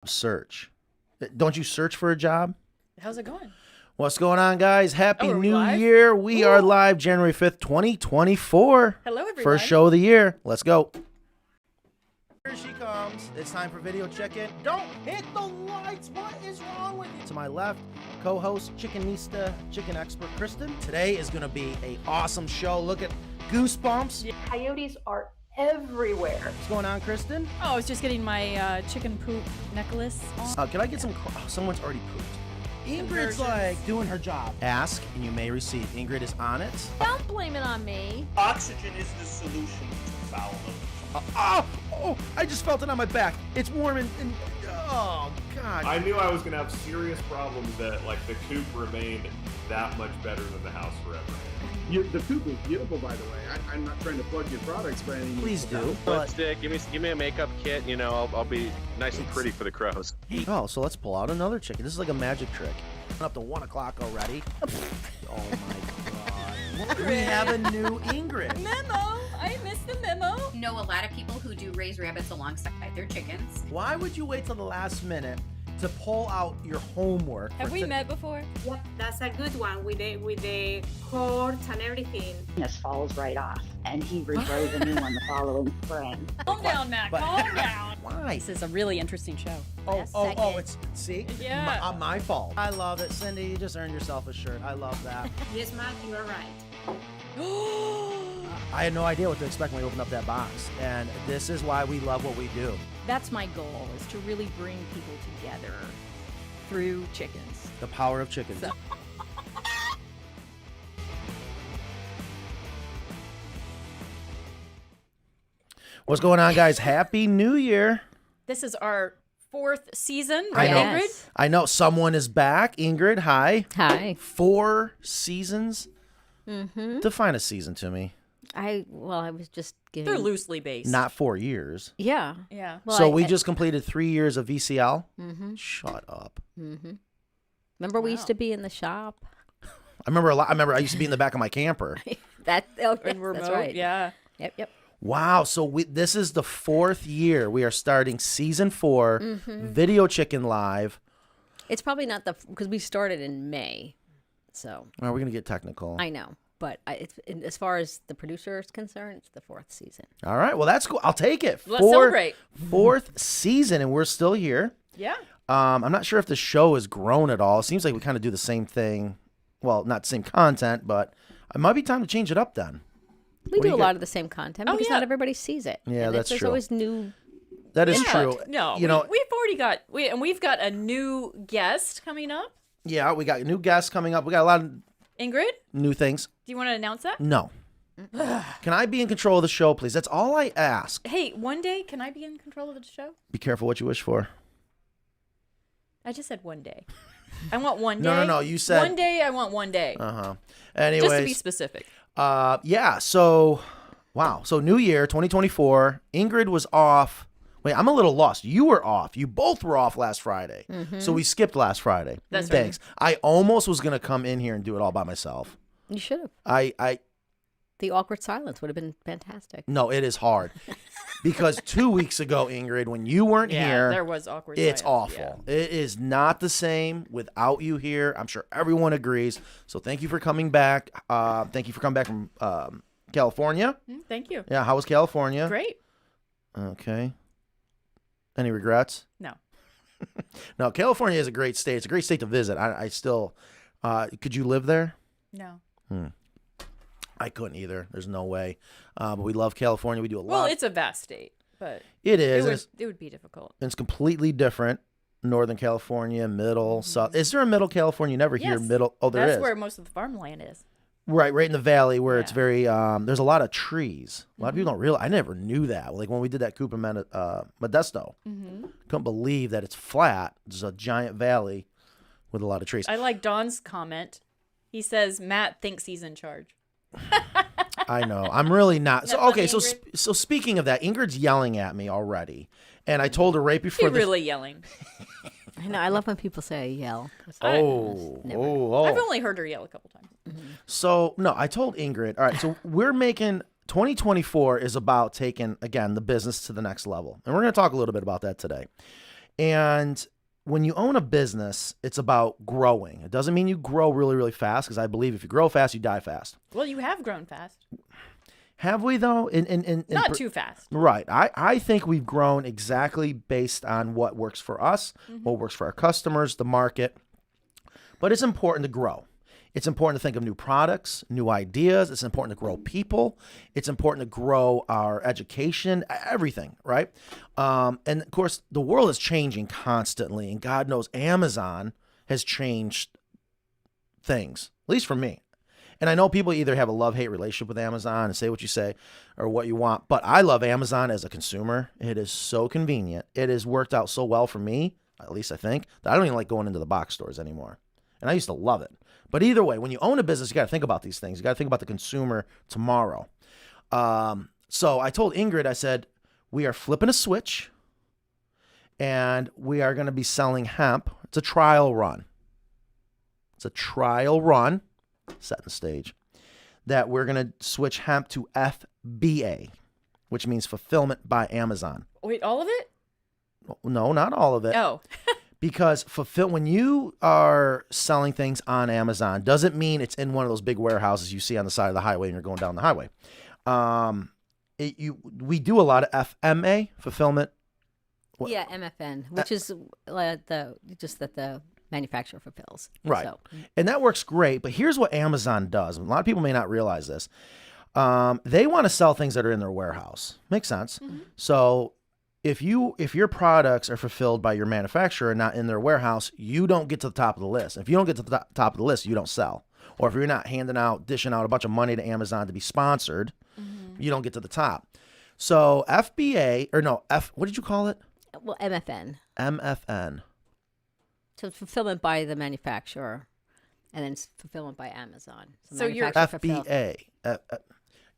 Search. Don't you search for a job? How's it going? What's going on, guys? Happy are we New live? Year. We are live January 5th, 2024. Hello, everyone. First show of the year. Let's go. Here she comes. It's time for video check-in. Don't hit the lights. What is wrong with you? To my left, co-host, chickenista, chicken expert, Kristen. Today is going to be an awesome show. Look at Goosebumps. Yeah. Coyotes are everywhere. What's going on, Kristen? Oh, I was just getting my chicken poop necklace on. Can I get some... someone's already pooped. Ingrid's Conversions. like doing her job. Ask and you may receive. Ingrid is on it. Don't blame it on me. Oxygen is the solution to foul odors. I just felt it on my back. It's warm and oh, God. I knew I was going to have serious problems that, like, the Coop remained that much better than the house forever. The Coop is beautiful, by the way. I'm not trying to plug your products by any means. Please do. But, Lipstick, give me a makeup kit, you know, I'll be nice and pretty for the crows. oh, so let's pull out another chicken. This is like a magic trick. Up to 1 o'clock already. Oh, my God. We have a new Ingrid. Memo! I missed the memo. Know a lot of people who do raise rabbits alongside their chickens. Why would you wait till the last minute to pull out your homework? Have we met before? Yeah, that's a good one with the cords and everything. This falls right off, and he regrows a new one the following spring. Calm down, Matt. But- Calm down. Why? This is a really interesting show. Oh, it's, see? Yeah. My fault. I love it, Cindy. You just earned yourself a shirt. I love that. Yes, Matt, you are right. I had no idea what to expect when we opened up that box. And this is why we love what we do. That's my goal, is to really bring people together through chickens. The power of chickens. So- What's going on, guys? Happy New Year. This is our 4th season, I right, know. Ingrid? I know someone is back. Ingrid, hi. Hi. 4 seasons. Mm-hmm. Define a season to me. I was just giving. They're loosely based. Not 4 years. Yeah. Yeah. Well, So we just completed 3 years of VCL. Mm-hmm. Shut up. Mm-hmm. Remember we used to be in the shop. I remember a lot. I remember I used to be in the back of my camper. That oh, yes, And remote, that's right. yeah. Yep. Wow. So this is the 4th year. We are starting season 4, Video Chicken Live. It's probably not because we started in May, so Are we going to get technical? I know. But as far as the producer is concerned, it's the 4th season. All right. Well, that's cool. I'll take it. Let's celebrate. 4th season, and we're still here. Yeah. I'm not sure if the show has grown at all. It seems like we kind of do the same thing. Well, not the same content, but it might be time to change it up then. We What do do you a got? lot of the same content Oh, because yeah. not everybody sees it. Yeah, And that's there's true. always new. That is Yeah. true. No, You know, we've already got we've got a new guest coming up. yeah, we got new guests coming up. We got a lot of Ingrid, new things. do you want to announce that? No. Can I be in control of the show, please? That's all I ask. Hey, one day, can I be in control of the show? Be careful what you wish for. I just said one day. I want one day. No. You said one day. I want one day. Uh-huh. Just to be Anyways, specific. yeah, so wow. So New Year 2024, Ingrid was off. Wait, I'm a little lost. You were off. You both were off last Friday. So we skipped last Friday. That's right. Thanks. I almost was going to come in here and do it all by myself. You should have. I The awkward silence would have been fantastic. no, it is hard. Because 2 weeks ago, Ingrid, when you weren't Yeah, here, there was awkward. it's silence, awful. It is not the same without you here. I'm sure everyone agrees. So thank you for coming back. Thank you for coming back from California. Yeah. Thank you. Yeah, how was California? Great. Okay. Any regrets? No. No, California is a great state. It's a great state to visit. I still, could you live there? No. I couldn't either. There's no way. But we love California. We do a Well, lot. it's a vast state, but It is. it would be difficult. It's completely different. Northern California, middle, south. Is there a middle California? You never hear Yes. middle. Oh, there is. That's where most of the farmland is. Right in the valley where it's Yeah. very, there's a lot of trees. A lot of people don't realize. I never knew that. Like when we did that Coop in Modesto, couldn't believe that it's flat. It's a giant valley with a lot of trees. I like Don's comment. He says Matt thinks he's in charge. I know. I'm really not. So Isn't that okay. So funny, so speaking of that, Ingrid's yelling at me already, and I told her right before You're really yelling. I know. I love when people say I yell. Oh. I've only heard her yell a couple times. So no, I told Ingrid. All right. So we're making 2024 is about taking again the business to the next level, and we're going to talk a little bit about that today. And when you own a business, it's about growing. It doesn't mean you grow really, really fast, because I believe if you grow fast, you die fast. Well, you have grown fast. Have we, though? Not too fast. Right. I think we've grown exactly based on what works for us, what works for our customers, the market. But it's important to grow. It's important to think of new products, new ideas. It's important to grow people. It's important to grow our education, everything, right? And of course, the world is changing constantly, and God knows Amazon has changed things, at least for me. And I know people either have a love-hate relationship with Amazon and say what you say or what you want, but I love Amazon as a consumer. It is so convenient. It has worked out so well for me, at least I think, that I don't even like going into the box stores anymore. And I used to love it. But either way, when you own a business, you got to think about these things. You got to think about the consumer tomorrow. So I told Ingrid, I said, we are flipping a switch, and we are going to be selling hemp. It's a trial run. It's a trial run, setting the stage, that we're going to switch hemp to FBA, which means fulfillment by Amazon. Wait, all of it? No, not all of it. Oh. Because when you are selling things on Amazon, doesn't mean it's in one of those big warehouses you see on the side of the highway and you're going down the highway. We do a lot of FMA, fulfillment. Yeah, MFN, which is the manufacturer fulfills. Right. So. And that works great. But here's what Amazon does. A lot of people may not realize this. They want to sell things that are in their warehouse. Makes sense. Mm-hmm. So if your products are fulfilled by your manufacturer and not in their warehouse, you don't get to the top of the list. If you don't get to the top of the list, you don't sell. Or if you're not dishing out a bunch of money to Amazon to be sponsored, you don't get to the top. So what did you call it? Well, MFN. MFN. So it's fulfillment by the manufacturer, and then it's fulfillment by Amazon. So you're FBA. I'm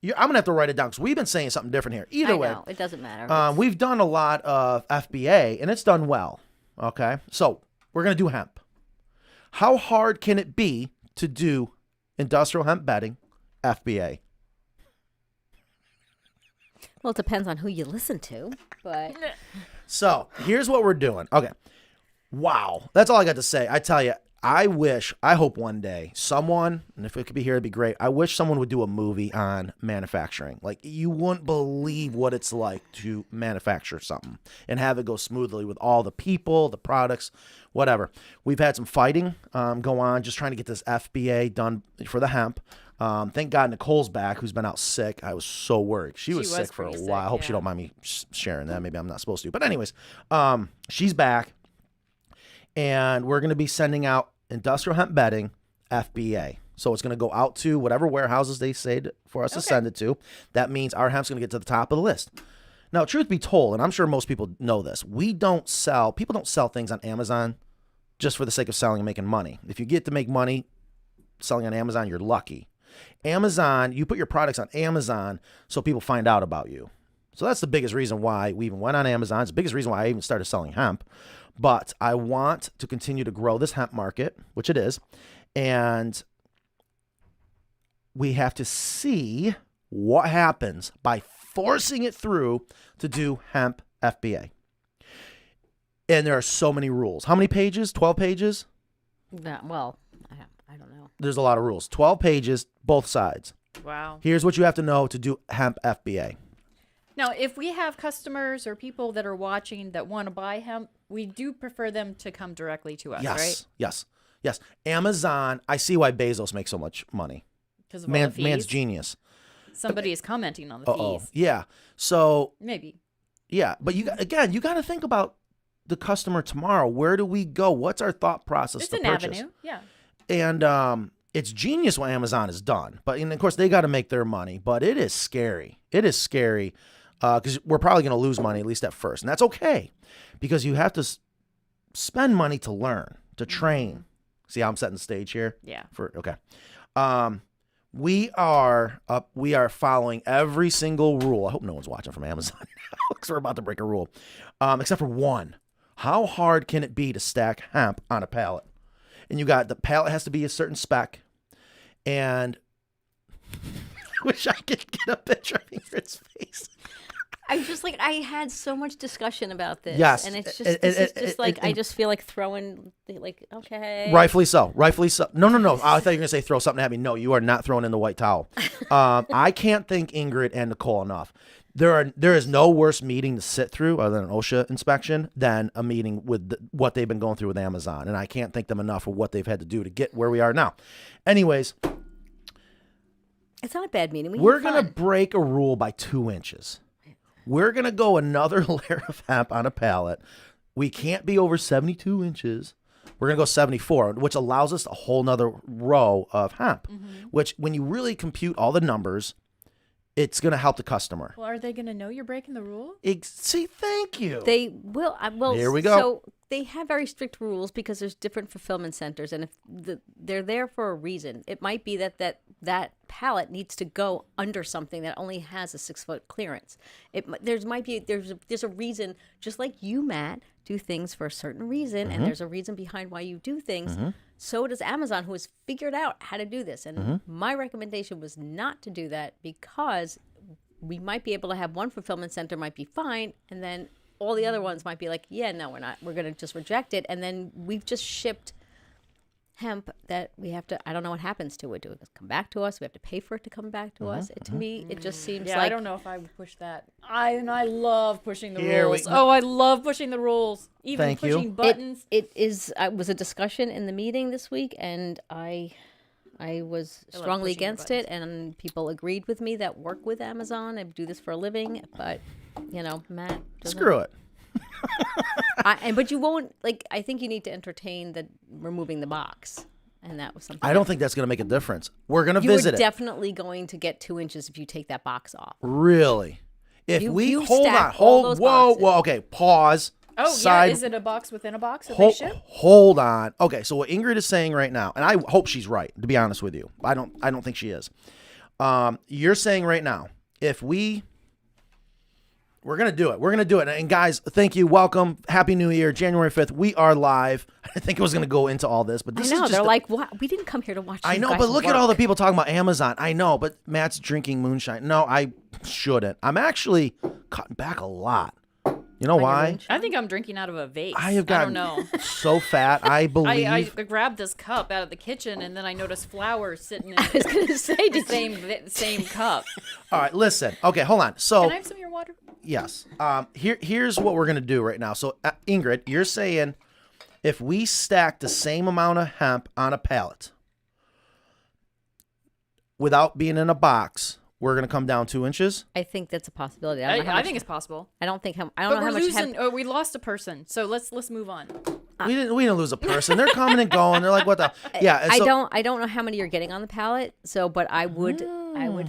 going to have to write it down because we've been saying something different here. Either way, it doesn't matter. We've done a lot of FBA, and it's done well. Okay, so we're going to do hemp. How hard can it be to do industrial hemp bedding, FBA? Well, it depends on who you listen to, but... So here's what we're doing. Okay. Wow. That's all I got to say. I tell you, I hope one day someone, and if it could be here, it'd be great. I wish someone would do a movie on manufacturing. Like, you wouldn't believe what it's like to manufacture something and have it go smoothly with all the people, the products, whatever. We've had some fighting go on, just trying to get this FBA done for the hemp. Thank God Nicole's back, who's been out sick. I was so worried. She was sick for a while. I hope she don't mind me sharing that. Maybe I'm not supposed to. But anyways, she's back. And we're going to be sending out industrial hemp bedding, FBA. So it's going to go out to whatever warehouses they say for us to send it to. That means our hemp's going to get to the top of the list. Now, truth be told, and I'm sure most people know this, people don't sell things on Amazon just for the sake of selling and making money. If you get to make money selling on Amazon, you're lucky. Amazon, you put your products on Amazon so people find out about you. So that's the biggest reason why we even went on Amazon. It's the biggest reason why I even started selling hemp. But I want to continue to grow this hemp market, which it is. And we have to see what happens by forcing it through to do hemp FBA. And there are so many rules. How many pages? 12 pages? Well, I don't know. There's a lot of rules. 12 pages, both sides. Wow. Here's what you have to know to do hemp FBA. Now, if we have customers or people that are watching that want to buy hemp, we do prefer them to come directly to us, right? Yes. Amazon, I see why Bezos makes so much money. Because of all the fees? Man's genius. Somebody is commenting on the fees. Yeah. So. Maybe. Yeah. But you got to think about the customer tomorrow. Where do we go? What's our thought process to purchase? It's an avenue, yeah. And it's genius what Amazon has done. But, and of course, they got to make their money. But it is scary. It is scary. Because we're probably going to lose money, at least at first. And that's okay. Because you have to spend money to learn, to train. See how I'm setting the stage here? Yeah. Okay. We are following every single rule. I hope no one's watching from Amazon now because we're about to break a rule. Except for one. How hard can it be to stack hemp on a pallet? And the pallet has to be a certain spec. And I wish I could get a picture of Ingrid's face. I'm just like, I had so much discussion about this. Yes. And it's just, this is just like, I just feel like throwing, like, okay. Rightfully so. Rightfully so. No. I thought you were going to say throw something at me. No, you are not throwing in the white towel. I can't thank Ingrid and Nicole enough. There is no worse meeting to sit through other than an OSHA inspection than a meeting with what they've been going through with Amazon. And I can't thank them enough for what they've had to do to get where we are now. Anyways. It's not a bad meeting. We're going to break a rule by 2 inches. We're going to go another layer of hemp on a pallet. We can't be over 72 inches. We're going to go 74, which allows us a whole nother row of hemp, which when you really compute all the numbers, it's going to help the customer. Well, are they going to know you're breaking the rule? See, thank you. They will. Well, here we go. So they have very strict rules because there's different fulfillment centers, and if they're there for a reason, it might be that pallet needs to go under something that only has a 6-foot clearance. There's a reason, just like you, Matt, do things for a certain reason, and there's a reason behind why you do things. So does Amazon, who has figured out how to do this. And my recommendation was not to do that because we might be able to have one fulfillment center might be fine, and then all the other ones might be like, yeah, no, we're not. We're going to just reject it. And then we've just shipped hemp that we have to, I don't know what happens to it. Do it come back to us? We have to pay for it to come back to us? To me, it just seems like... I don't know if I would push that. I love pushing the Here rules. I love pushing the rules. Even Thank pushing you. buttons. It was a discussion in the meeting this week, and I was strongly pushing against it, and people agreed with me that work with Amazon and do this for a living, but, Matt... Screw it. But you won't, I think you need to entertain the removing the box. And that was something. I don't think that's going to make a difference. We're going to visit it. You're definitely going to get 2 inches if you take that box off. Really? If You we stack all those boxes. whoa, okay, pause. Oh, Side, yeah. Is it a box within a box that they ship? Hold on. Okay, so what Ingrid is saying right now, and I hope she's right, to be honest with you. I don't think she is. You're saying right now, we're going to do it. We're going to do it. And guys, thank you. Welcome. Happy New Year. January 5th. We are live. I think it was going to go into all this, but this I know. is just They're like, what? We didn't come here to watch I you know, guys but look at work. all the people talking about Amazon. I know, but Matt's drinking moonshine. No, I shouldn't. I'm actually cutting back a lot. You know why? I think I'm drinking out of a vase. I have gotten I don't know. so fat. I believe. I grabbed this cup out of the kitchen, and then I noticed flowers sitting in I was going to say, the same cup. All right, listen. Okay, hold on. So, Can I have some of your water? yes. Here's what we're going to do right now. So, Ingrid, you're saying if we stack the same amount of hemp on a pallet without being in a box, we're going to come down 2 inches? I think that's a possibility. I don't know how I much, think it's possible. I don't know But how we're much losing. hemp. We lost a person, so let's move on. We didn't lose a person. They're coming and going. They're like, what the? Yeah. and so- I don't know how many you're getting on the pallet. So, but I would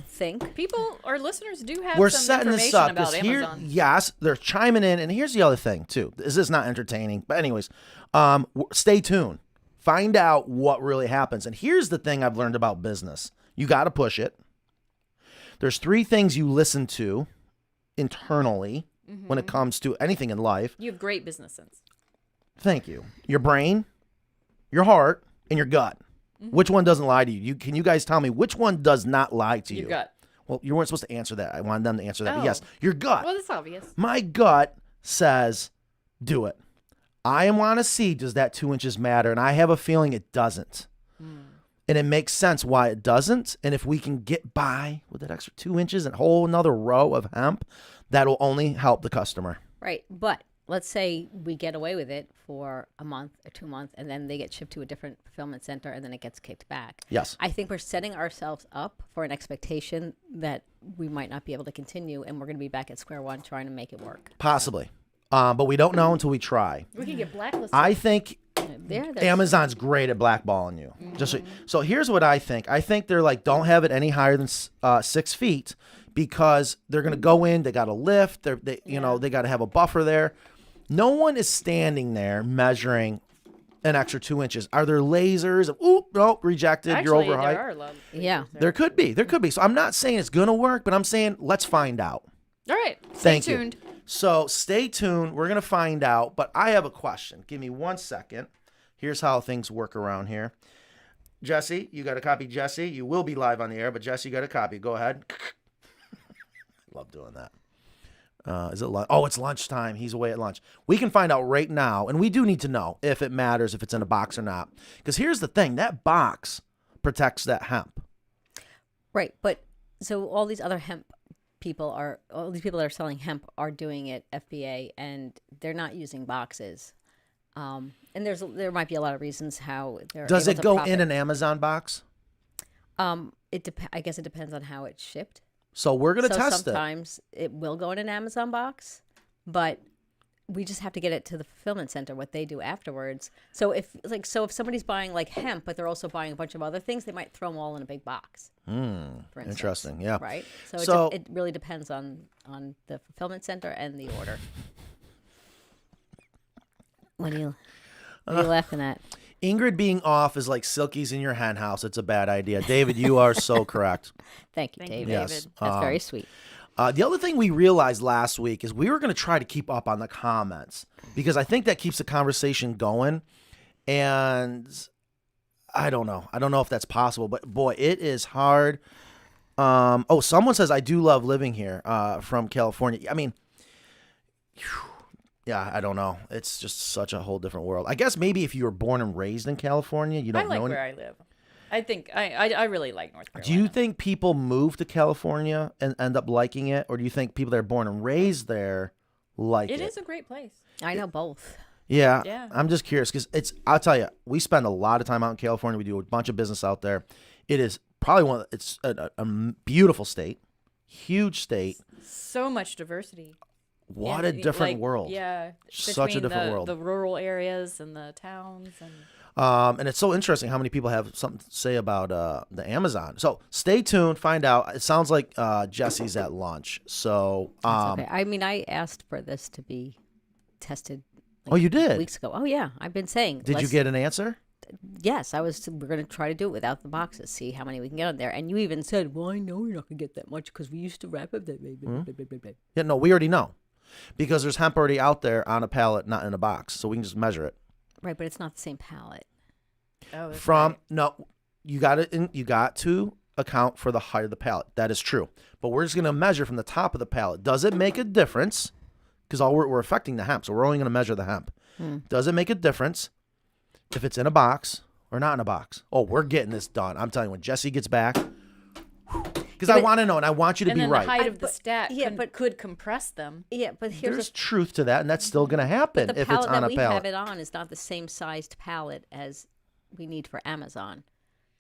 think. People, our listeners do have We're some setting information this up about because here, Amazon. yes, they're chiming in, and here's the other thing too. This is not entertaining, but anyways, stay tuned. Find out what really happens. And here's the thing I've learned about business: you got to push it. There's 3 things you listen to internally when it comes to anything in life. You have great business sense. Thank you. Your brain, your heart, and your gut. Which one doesn't lie to you? Can you guys tell me which one does not lie to you? Your gut. Well, you weren't supposed to answer that. I wanted them to answer that. But Oh. yes, your gut. Well, that's obvious. My gut says do it. I want to see, does that 2 inches matter? And I have a feeling it doesn't. And it makes sense why it doesn't. And if we can get by with that extra 2 inches and a whole another row of hemp, that'll only help the customer. Right. But let's say we get away with it for a month or 2 months, and then they get shipped to a different fulfillment center, and then it gets kicked back. Yes. I think we're setting ourselves up for an expectation that we might not be able to continue, and we're going to be back at square one trying to make it work. Possibly. But we don't know until we try. We can get blacklisted. I think There's- Amazon's great at blackballing you. Just so here's what I think. I think they're like, don't have it any higher than 6 feet because they're gonna go in. They got to lift. They got to have a buffer there. No one is standing there measuring an extra 2 inches. Are there lasers? Oop, no, rejected. Actually, You're overheight. there are a lot of Yeah. There could be. There could be. So I'm not saying it's gonna work, but I'm saying let's find out. All right. Stay Thank you. tuned. So stay tuned. We're going to find out. But I have a question. Give me 1 second. Here's how things work around here. Jesse, you got a copy, Jesse. You will be live on the air, but Jesse, you got a copy. Go ahead. Love doing that. Is it lunch? Oh, it's lunchtime. He's away at lunch. We can find out right now, and we do need to know if it matters if it's in a box or not. Because here's the thing: that box protects that hemp. Right, but so all these other people that are selling hemp are doing it FBA, and they're not using boxes. And there might be a lot of reasons how they're. Does able it to go profit. in an Amazon box? I guess it depends on how it's shipped. So we're gonna test it. Sometimes it will go in an Amazon box, but we just have to get it to the fulfillment center. What they do afterwards. So if somebody's buying like hemp, but they're also buying a bunch of other things, they might throw them all in a big box. For instance, Interesting. Yeah. Right. So it really depends on the fulfillment center and the order. What are you laughing at? Ingrid being off is like Silky's in your hen house. It's a bad idea. David, you are so correct. Thank you, David. Yes. That's very sweet. The other thing we realized last week is we were going to try to keep up on the comments because I think that keeps the conversation going. And I don't know. I don't know if that's possible, but boy, it is hard. Someone says, I do love living here from California. I mean, yeah, I don't know. It's just such a whole different world. I guess maybe if you were born and raised in California, you don't know. I like where I live. I think I really like North Carolina. Do you think people move to California and end up liking it? Or do you think people that are born and raised there like it? It is a great place. I know both. Yeah. I'm just curious because I'll tell you, we spend a lot of time out in California. We do a bunch of business out there. It is probably it's a beautiful state, huge state. So much diversity. What a different world. Yeah. Such a different world. The rural areas and the towns. And it's so interesting how many people have something to say about the Amazon. So stay tuned, find out. It sounds like Jesse's at lunch. So Okay. I mean, I asked for this to be tested. You did? Weeks ago. Oh, yeah. I've been saying. Did you get an answer? Yes, we're going to try to do it without the boxes, see how many we can get on there. And you even said, well, I know you're not going to get that much because we used to wrap up that way. Yeah, no, we already know. Because there's hemp already out there on a pallet, not in a box. So we can just measure it. Right, but it's not the same pallet. Oh, that's No, you got to account for the height of the pallet. That is true. But we're just going to measure from the top of the pallet. Does it make a difference? Because we're affecting the hemp, so we're only going to measure the hemp. Does it make a difference if it's in a box or not in a box? Oh, we're getting this done. I'm telling you, when Jesse gets back, because I want to know, and I want you to be right. And the height of the stack could compress them. Yeah, but there's truth to that, and that's still going to happen if it's on a pallet. The pallet that we have it on is not the same sized pallet as we need for Amazon,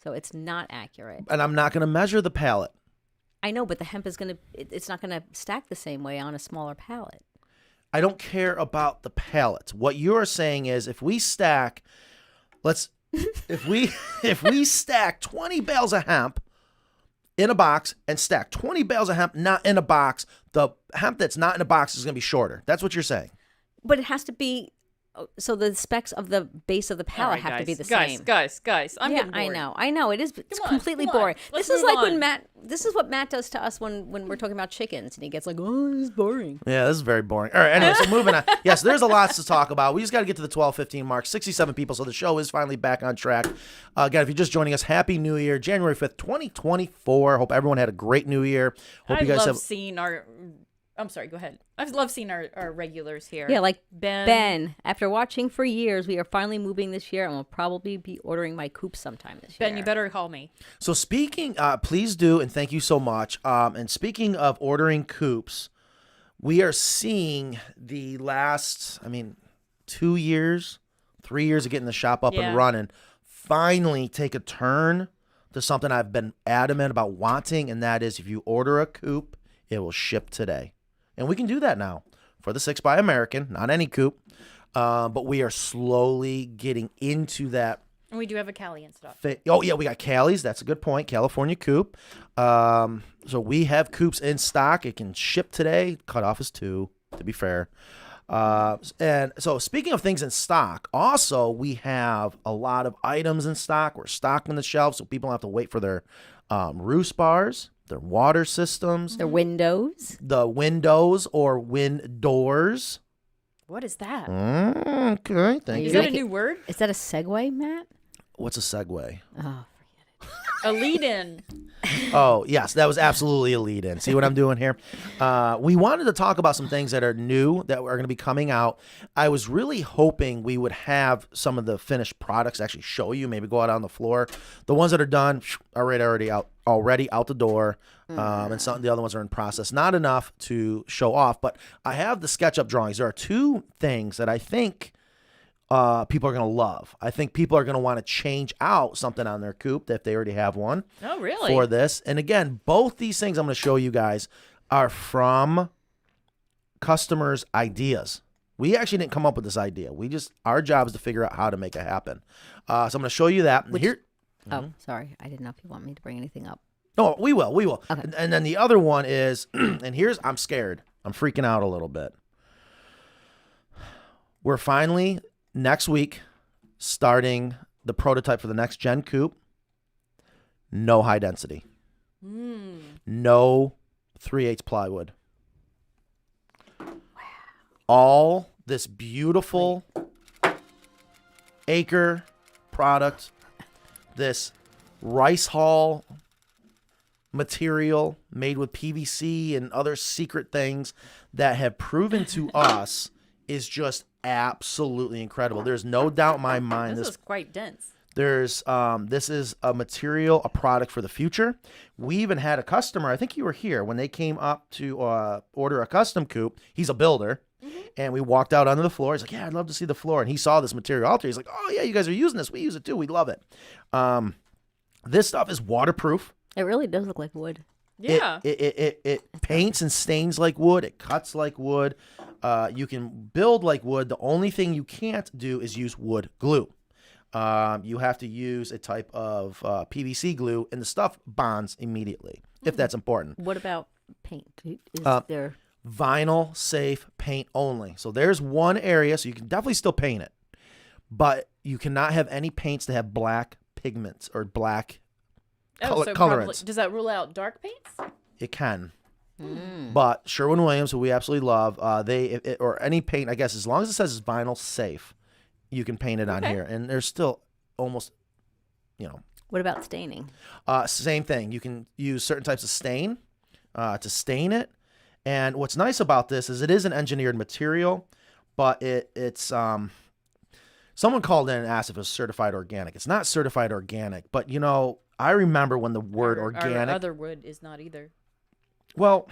so it's not accurate. And I'm not going to measure the pallet. I know, but the hemp is it's not going to stack the same way on a smaller pallet. I don't care about the pallets. What you're saying is if we stack, if we stack 20 bales of hemp in a box and stack 20 bales of hemp not in a box, the hemp that's not in a box is going to be shorter. That's what you're saying. But it has to be, so the specs of the base of the pallet have to be the same. Guys, I'm getting bored. I know. It's completely boring. Let's This is move like on. this is what Matt does to us when we're talking about chickens, and he gets like, oh, this is boring. Yeah, this is very boring. All right, anyway, so moving on. Yes, there's a lot to talk about. We just got to get to the 12:15 mark. 67 people, so the show is finally back on track. Again, if you're just joining us, Happy New Year, January 5th, 2024. Hope everyone had a great New Year. Hope you guys have seeing our... I'm sorry, go ahead. I've loved seeing our regulars here. Yeah, like Ben. Ben, after watching for years, we are finally moving this year, and we'll probably be ordering my Coops sometime this year. Ben, you better call me. So speaking, please do, and thank you so much. And speaking of ordering Coops, we are seeing the last, 2 years, 3 years of getting the shop up and running, finally take a turn to something I've been adamant about wanting, and that is if you order a Coop, it will ship today. And we can do that now for the 6x American, not any Coop. But we are slowly getting into that. And we do have a Cali and stuff. Oh, yeah, we got Cali's. That's a good point. California Coop. So we have Coops in stock. It can ship today. Cutoff is 2, to be fair. And so speaking of things in stock, also we have a lot of items in stock. We're stocking the shelves so people don't have to wait for their roost bars, their water systems, their windows, the windows or wind doors. What is that? Okay, thank you. Is that a new word? Is that a segue, Matt? What's a segue? Oh, forget it. A lead-in. Oh, yes, that was absolutely a lead-in. See what I'm doing here? We wanted to talk about some things that are new that are going to be coming out. I was really hoping we would have some of the finished products actually show you, maybe go out on the floor. The ones that are done are already out the door, and some the other ones are in process. Not enough to show off, but I have the SketchUp drawings. There are two things that I think people are going to love. I think people are going to want to change out something on their Coop if they already have one. Oh, really? For this. And again, both these things I'm going to show you guys are from customers' ideas. We actually didn't come up with this idea. Our job is to figure out how to make it happen. So I'm going to show you that. Oh, sorry. I didn't know if you want me to bring anything up. No, we will. Okay. And then the other one is, I'm scared. I'm freaking out a little bit. We're finally, next week, starting the prototype for the next gen Coop. No high density. No 3/8 plywood. Wow. All this beautiful Acre product, this rice hull material made with PVC and other secret things that have proven to us is just absolutely incredible. There's no doubt in my mind this is quite dense. This is a material, a product for the future. We even had a customer, I think you were here, when they came up to order a custom Coop. He's a builder. And we walked out onto the floor. He's like, yeah, I'd love to see the floor. And he saw this material out there. He's like, oh, yeah, you guys are using this. We use it too. We love it. This stuff is waterproof. It really does look like wood. Yeah. It paints and stains like wood. It cuts like wood. You can build like wood. The only thing you can't do is use wood glue. You have to use a type of PVC glue, and the stuff bonds immediately, if that's important. What about paint? Is there vinyl safe paint only? So there's one area, so you can definitely still paint it, but you cannot have any paints that have black pigments or black colorants. Does that rule out dark paints? It can. But Sherwin-Williams, who we absolutely love, or any paint, I guess, as long as it says it's vinyl safe, you can paint it on here. And there's still almost, What about staining? Same thing. You can use certain types of stain to stain it. And what's nice about this is it is an engineered material, but it's someone called in and asked if it was certified organic. It's not certified organic, but I remember when the word organic. Our other wood is not either. Well,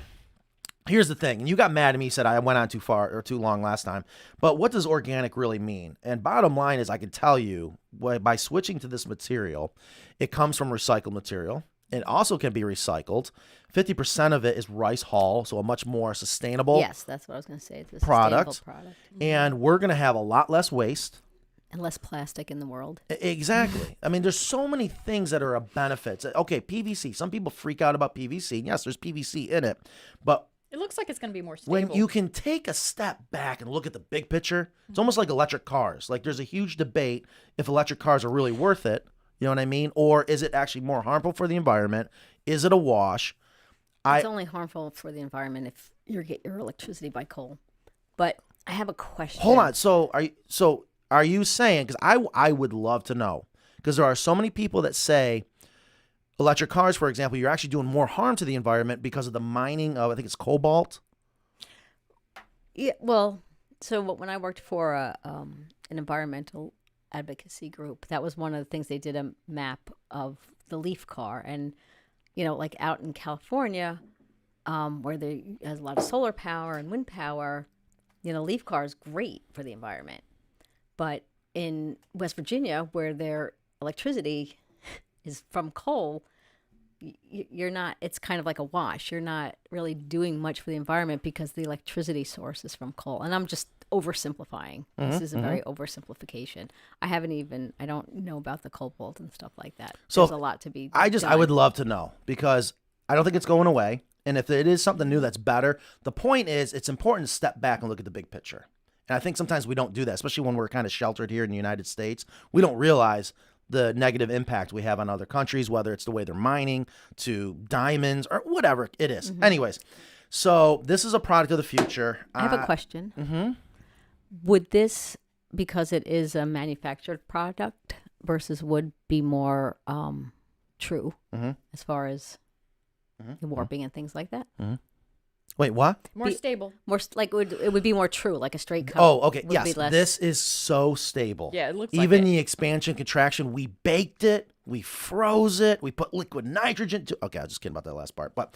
here's the thing, and you got mad at me, said I went on too far or too long last time, but what does organic really mean? And bottom line is I can tell you by switching to this material, it comes from recycled material. It also can be recycled. 50% of it is rice hull, so a much more sustainable Yes, that's what I was going to say. It's a product. sustainable product. And we're going to have a lot less waste. And less plastic in the world. Exactly. I mean, there's so many things that are a benefit. Okay, PVC. Some people freak out about PVC. Yes, there's PVC in it, but it looks like it's going to be more stable. when you can take a step back and look at the big picture, it's almost like electric cars. Like there's a huge debate if electric cars are really worth it. You know what I mean? Or is it actually more harmful for the environment? Is it a wash? It's only harmful for the environment if you get your electricity by coal. But I have a question. Hold on. So are you saying, because I would love to know, because there are so many people that say electric cars, for example, you're actually doing more harm to the environment because of the mining of, I think it's cobalt. Yeah, well, so when I worked for an environmental advocacy group, that was one of the things. They did a map of the leaf car, and like out in California, where there has a lot of solar power and wind power, leaf car is great for the environment. But in West Virginia, where their electricity is from coal, you're not, it's kind of like a wash. You're not really doing much for the environment because the electricity source is from coal. And I'm just oversimplifying. This is a very oversimplification. I don't know about the cobalt and stuff like that. So there's a lot to be done. I would love to know, because I don't think it's going away. And if it is something new that's better, the point is it's important to step back and look at the big picture. And I think sometimes we don't do that, especially when we're kind of sheltered here in the United States. We don't realize the negative impact we have on other countries, whether it's the way they're mining to diamonds or whatever it is. Anyways, so this is a product of the future. I have a question. Would this, because it is a manufactured product versus wood, be more true Mhm. as far as the warping and things like that. Wait, what? More stable. It would be more true, like a straight coat. Oh, okay. would Yes, be less- this is so stable. Yeah, it looks like Even it. the expansion, contraction, we baked it, we froze it, we put liquid nitrogen to. Okay, I was just kidding about that last part. But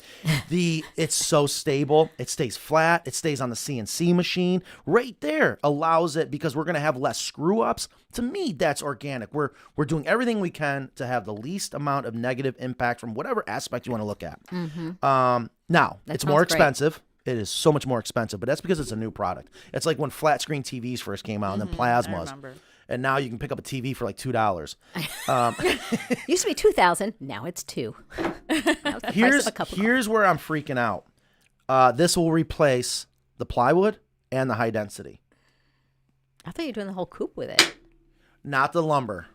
it's so stable. It stays flat. It stays on the CNC machine. Right there allows it because we're gonna have less screw ups. To me, that's organic. We're doing everything we can to have the least amount of negative impact from whatever aspect you want to look at. Now, That it's more sounds great. expensive. It is so much more expensive, but that's because it's a new product. It's like when flat screen TVs first came out and then I plasmas. remember. And now you can pick up a TV for like $2. Used to be 2,000. Now it's 2. Now it's the price of a cup of Here's where I'm freaking out. This will replace the plywood and the high density, I thought you were doing the whole coop with it. not the lumber.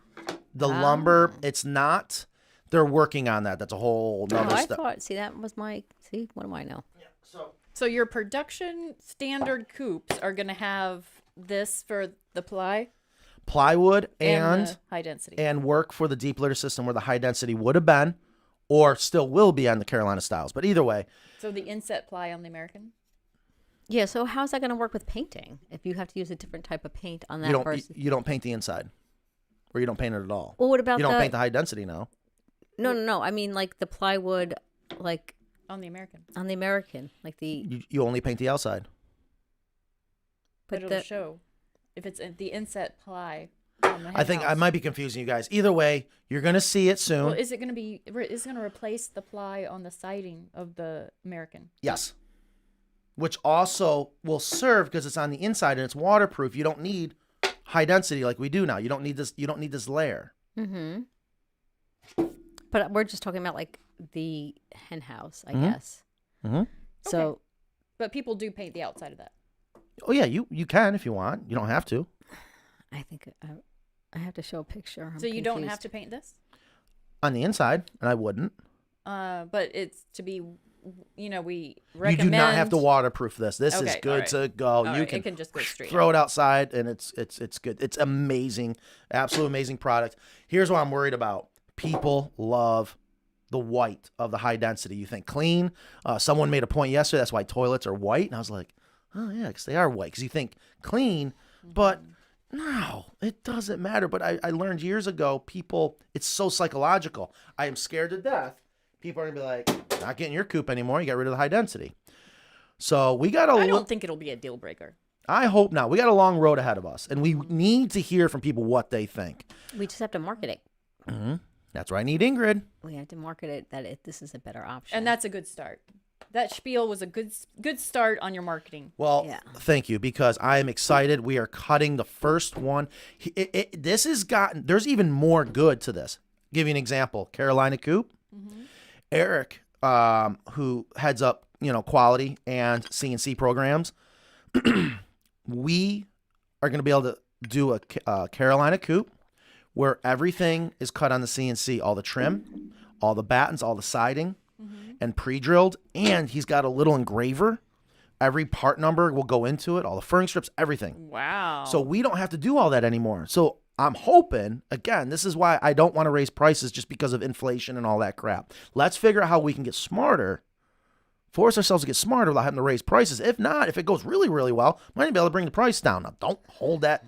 The lumber, it's not. They're working on that. That's a whole Oh, nother I step. thought. See, that was my. See, what do I know? So your production standard coops are going to have this for the Plywood and and the high density. and work for the deep litter system where the high density would have been, or still will be on the Carolina styles. But either way, So the inset ply on the American? Yeah. So how's that going to work with painting? If you have to use a different type of paint on that you don't versus. you don't paint the inside, or you don't paint it at all. Well, what about you don't the? paint the high density now. No. I mean, like the plywood, like On the American. on the American, like the. You only paint the outside. But But it'll the. show if it's the inset ply on the I think I henhouse. might be confusing you guys. Either way, you're gonna see it soon. Well, is it going to replace the ply on the siding of the American? Yes. Which also will serve because it's on the inside and it's waterproof. You don't need high density like we do now. You don't need this. You don't need this layer. Mm-hmm. But we're just talking about like the hen house, I Mhm. guess. Mm-hmm. So But people do paint the outside of that. Oh yeah, you can if you want. You don't have to. I think I have to show a picture. I'm So you don't have confused. to paint this? On the inside, and I wouldn't. But it's to be, we You recommend. do not have to waterproof this. This is Okay, good alright. to go. All You right, it can just go straight throw up. it outside, and it's good. It's amazing, absolute amazing product. Here's what I'm worried about. People love the white of the high density. You think clean. Someone made a point yesterday. That's why toilets are white, and I was like, oh yeah, because they are white. Because you think clean, but no, it doesn't matter. But I learned years ago, people, it's so psychological. I am scared to death. People are gonna be like, not getting your coop anymore. You got rid of the high density. So we got I don't think it'll be a deal breaker. I hope not. We got a long road ahead of us, and we need to hear from people what they think. We just have to market it. Mm-hmm. That's where I need Ingrid. We have to market it that this is a better option. And that's a good start. That spiel was a good start on your marketing. Well, Yeah. thank you, because I am excited. We are cutting the first one. This has gotten, there's even more good to this. Give you an example. Carolina Coop. Eric, who heads up, quality and CNC programs. We are going to be able to do a Carolina Coop where everything is cut on the CNC, all the trim, all the battens, all the siding, and pre-drilled. And he's got a little engraver. Every part number will go into it, all the furring strips, everything. Wow. So we don't have to do all that anymore. So I'm hoping, again, this is why I don't want to raise prices just because of inflation and all that crap. Let's figure out how we can get smarter, force ourselves to get smarter without having to raise prices. If not, if it goes really, really well, might even be able to bring the price down. Now, don't hold that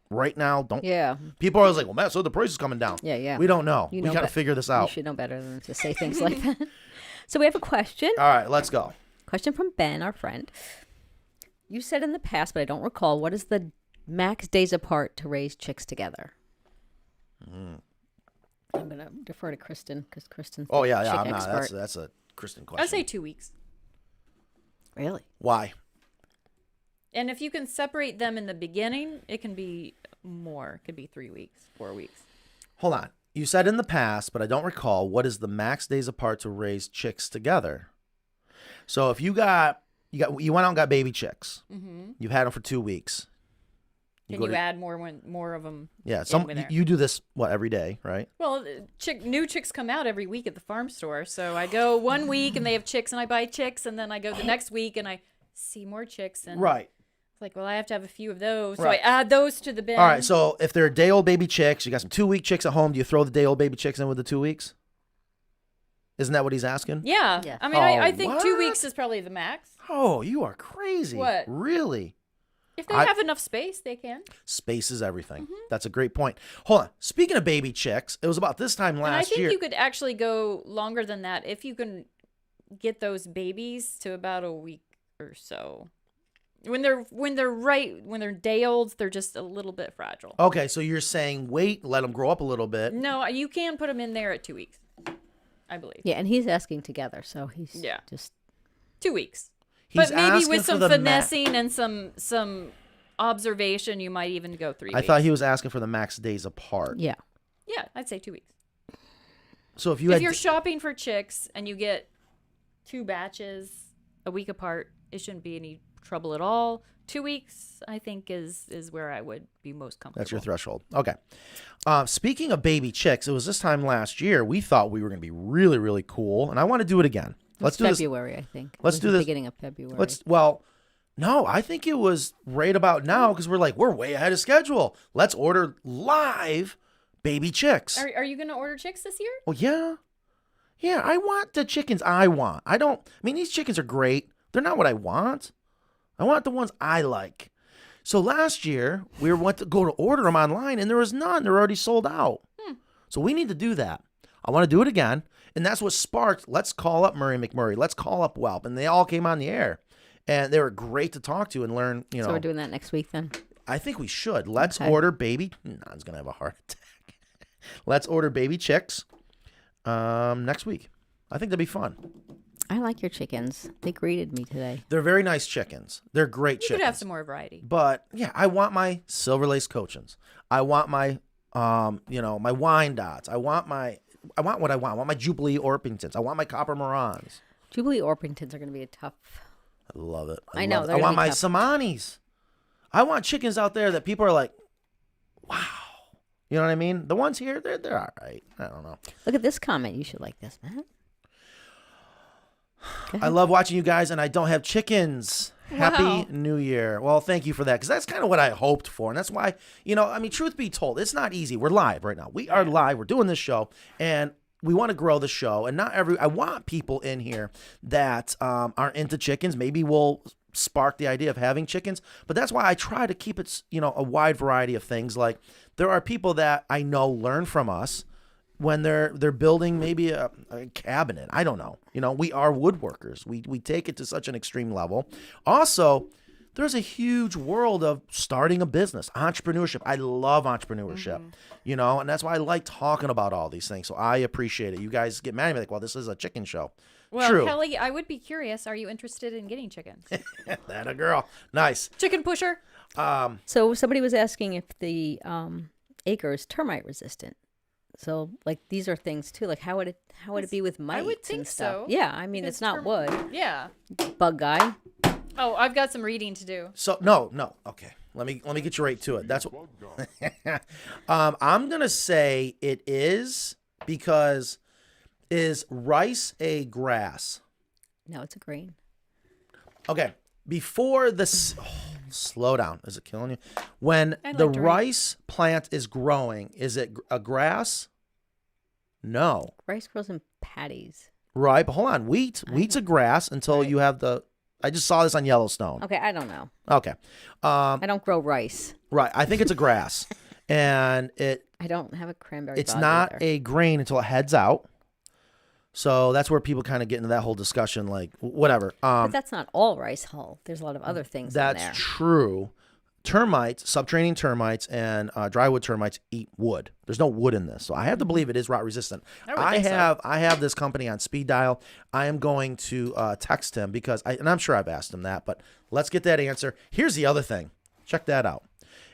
right now. Don't. Yeah. People are always like, well, Matt, so the price is coming down. Yeah. We don't know. You We know got to be- figure this You out. should know better than to say things like that. So we have a question. All right, let's go. Question from Ben, our friend. You said in the past, but I don't recall, what is the max days apart to raise chicks together? I'm going to defer to Kristen because Kristen's the Oh, yeah, chick I'm not. expert. That's a Kristen question. I'd say 2 weeks. Really? Why? And if you can separate them in the beginning, it can be more. It could be 3 weeks, 4 weeks. Hold on. You said in the past, but I don't recall, what is the max days apart to raise chicks together? So if you went out and got baby chicks, you've had them for 2 weeks. Can go you to- add more of them? Yeah, with there? you do this every day, right? Well, new chicks come out every week at the farm store. So I go 1 week and they have chicks and I buy chicks, and then I go the next week and I see more chicks, and Right. it's like, well, I have to have a few of those. Right. So I add those to the bin. All right. So if they're day-old baby chicks, you got some 2-week chicks at home. Do you throw the day-old baby chicks in with the 2 weeks? Isn't that what he's asking? Yeah. Yeah. I mean, Oh, I think 2 what? weeks is probably the max. Oh, you are crazy. What? Really? If they have enough space, they can. Space is everything. That's a great point. Hold on. Speaking of baby chicks, it was about this time And I last think year. you could actually go longer than that if you can get those babies to about a week or so. When they're day olds, they're just a little bit fragile. Okay, so you're saying wait, let them grow up a little bit. No, you can put them in there at 2 weeks, I believe. Yeah, and he's asking together, so he's just 2 weeks. He's But maybe asking with for some the finessing and some observation, you might even go 3 weeks. I thought he was asking for the max days apart. yeah. Yeah, I'd say 2 weeks. So if If you're shopping for chicks and you get 2 batches a week apart, it shouldn't be any trouble at all. 2 weeks, I think, is where I would be most comfortable. That's your threshold. Okay. Speaking of baby chicks, it was this time last year. We thought we were going to be really, really cool, and I want to do it again. Let's do February, I think. Let's It was do the this. beginning of February. No, I think it was right about now because we're way ahead of schedule. Let's order live baby chicks. Are you going to order chicks this year? Well, yeah. Yeah, I want the chickens I want. I mean, these chickens are great. They're not what I want. I want the ones I like. So last year, we went to go to order them online, and there was none. They're already sold out. So we need to do that. I want to do it again. And that's what sparked, let's call up Murray McMurray. Let's call up Whelp. And they all came on the air. And they were great to talk to and learn, So we're doing that next week then? I think we should. Let's order baby. Non's going to have a heart attack. Let's order baby chicks next week. I think that'd be fun. I like your chickens. They greeted me today. They're very nice chickens. They're great You chickens. could have some more variety. But yeah, I want my silver lace cochins. I want my my wine dots. I want what I want. I want my Jubilee Orpingtons. I want my Copper Morans. Jubilee Orpingtons are going to be a tough. I love it. I know, love it. they're I want gonna my be tough. Samanis. I want chickens out there that people are like, wow. You know what I mean? The ones here, they're all right. I don't know. Look at this comment. You should like this, Matt. I love watching you guys, and I don't have chickens. Happy Wow. New Year. Well, thank you for that, because that's kind of what I hoped for. And that's why, truth be told, it's not easy. We're live right now. We are live. We're doing this show, and we want to grow the show. And I want people in here that aren't into chickens. Maybe we'll spark the idea of having chickens. But that's why I try to keep it, a wide variety of things. Like, there are people that I know learn from us when they're building maybe a cabinet. I don't know. We are woodworkers. We take it to such an extreme level. Also, there's a huge world of starting a business, entrepreneurship. I love entrepreneurship, and that's why I like talking about all these things. So I appreciate it. You guys get mad at me like, well, this is a chicken show. Well, True. Kelly, I would be curious. Are you interested in getting chickens? That a girl. Nice. Chicken pusher? So somebody was asking if the Acre is termite resistant. So, like, these are things too. Like, how would it be with mites? I would think and stuff? so. Yeah, I mean, it's not wood. Yeah. Bug guy. Oh, I've got some reading to do. So no. Okay. Let me get you right to it. That's what I'm gonna say it is, because is rice a grass? No, it's a grain. Okay. Before this, slow down. Is it killing you? When I'd the like to read. rice plant is growing, is it a grass? No. Rice grows in patties. Right, but hold on. Wheat's a grass until you have the. I just saw this on Yellowstone. Okay, I don't know. Okay. I don't grow rice. Right. I think it's a grass, and I don't have a cranberry. it's bog not either. a grain until it heads out. So that's where people kind of get into that whole discussion, like whatever. But that's not all rice hull. There's a lot of other things in there. That's true. Termites, subterranean termites, and drywood termites eat wood. There's no wood in this, so I have to believe it is rot resistant. I have this company on speed dial. I am going to text him and I'm sure I've asked him that, but let's get that answer. Here's the other thing. Check that out.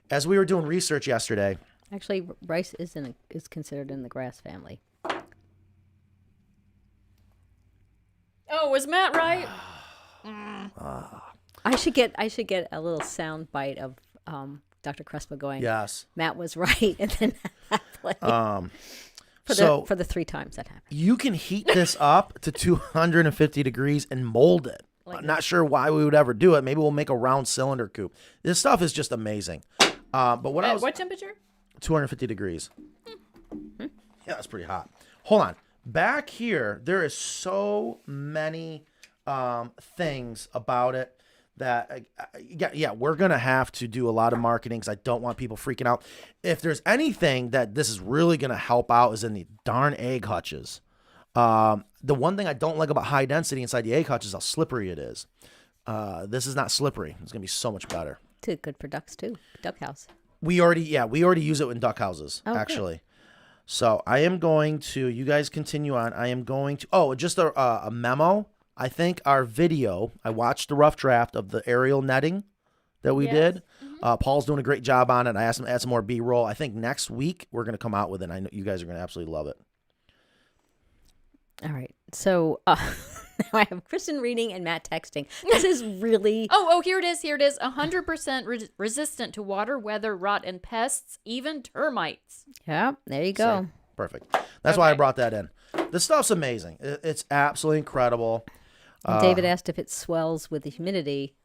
As we were doing research yesterday, Actually, rice is considered in the grass family. Oh, was Matt right? I should get a little sound bite of Dr. Crespo going, yes. Matt was right, and then that play. For the 3 times that happened. You can heat this up to 250 degrees and mold it. I'm not sure why we would ever do it. Maybe we'll make a round cylinder coop. This stuff is just amazing. But At what temperature? 250 degrees. Yeah, that's pretty hot. Hold on. Back here, there is so many things about it that, yeah, we're going to have to do a lot of marketing because I don't want people freaking out. If there's anything that this is really going to help out is in the darn egg hutches. The one thing I don't like about high density inside the egg hutch is how slippery it is. This is not slippery. It's going to be so much better. It's good for ducks too. Duck house. We already use it in duck houses, actually. Good. So I am going to, you guys continue on. I am going to, just a memo. I think our video, I watched the rough draft of the aerial netting that we did. Paul's doing a great job on it. I asked him to add some more B-roll. I think next week we're going to come out with it. I know you guys are going to absolutely love it. All right. So now I have Kristen reading and Matt texting. This is really... Oh, here it is. 100% resistant to water, weather, rot, and pests, even termites. Yeah, there you go. See? Perfect. That's why I brought that in. This stuff's amazing. It's absolutely incredible. David asked if it swells with the humidity,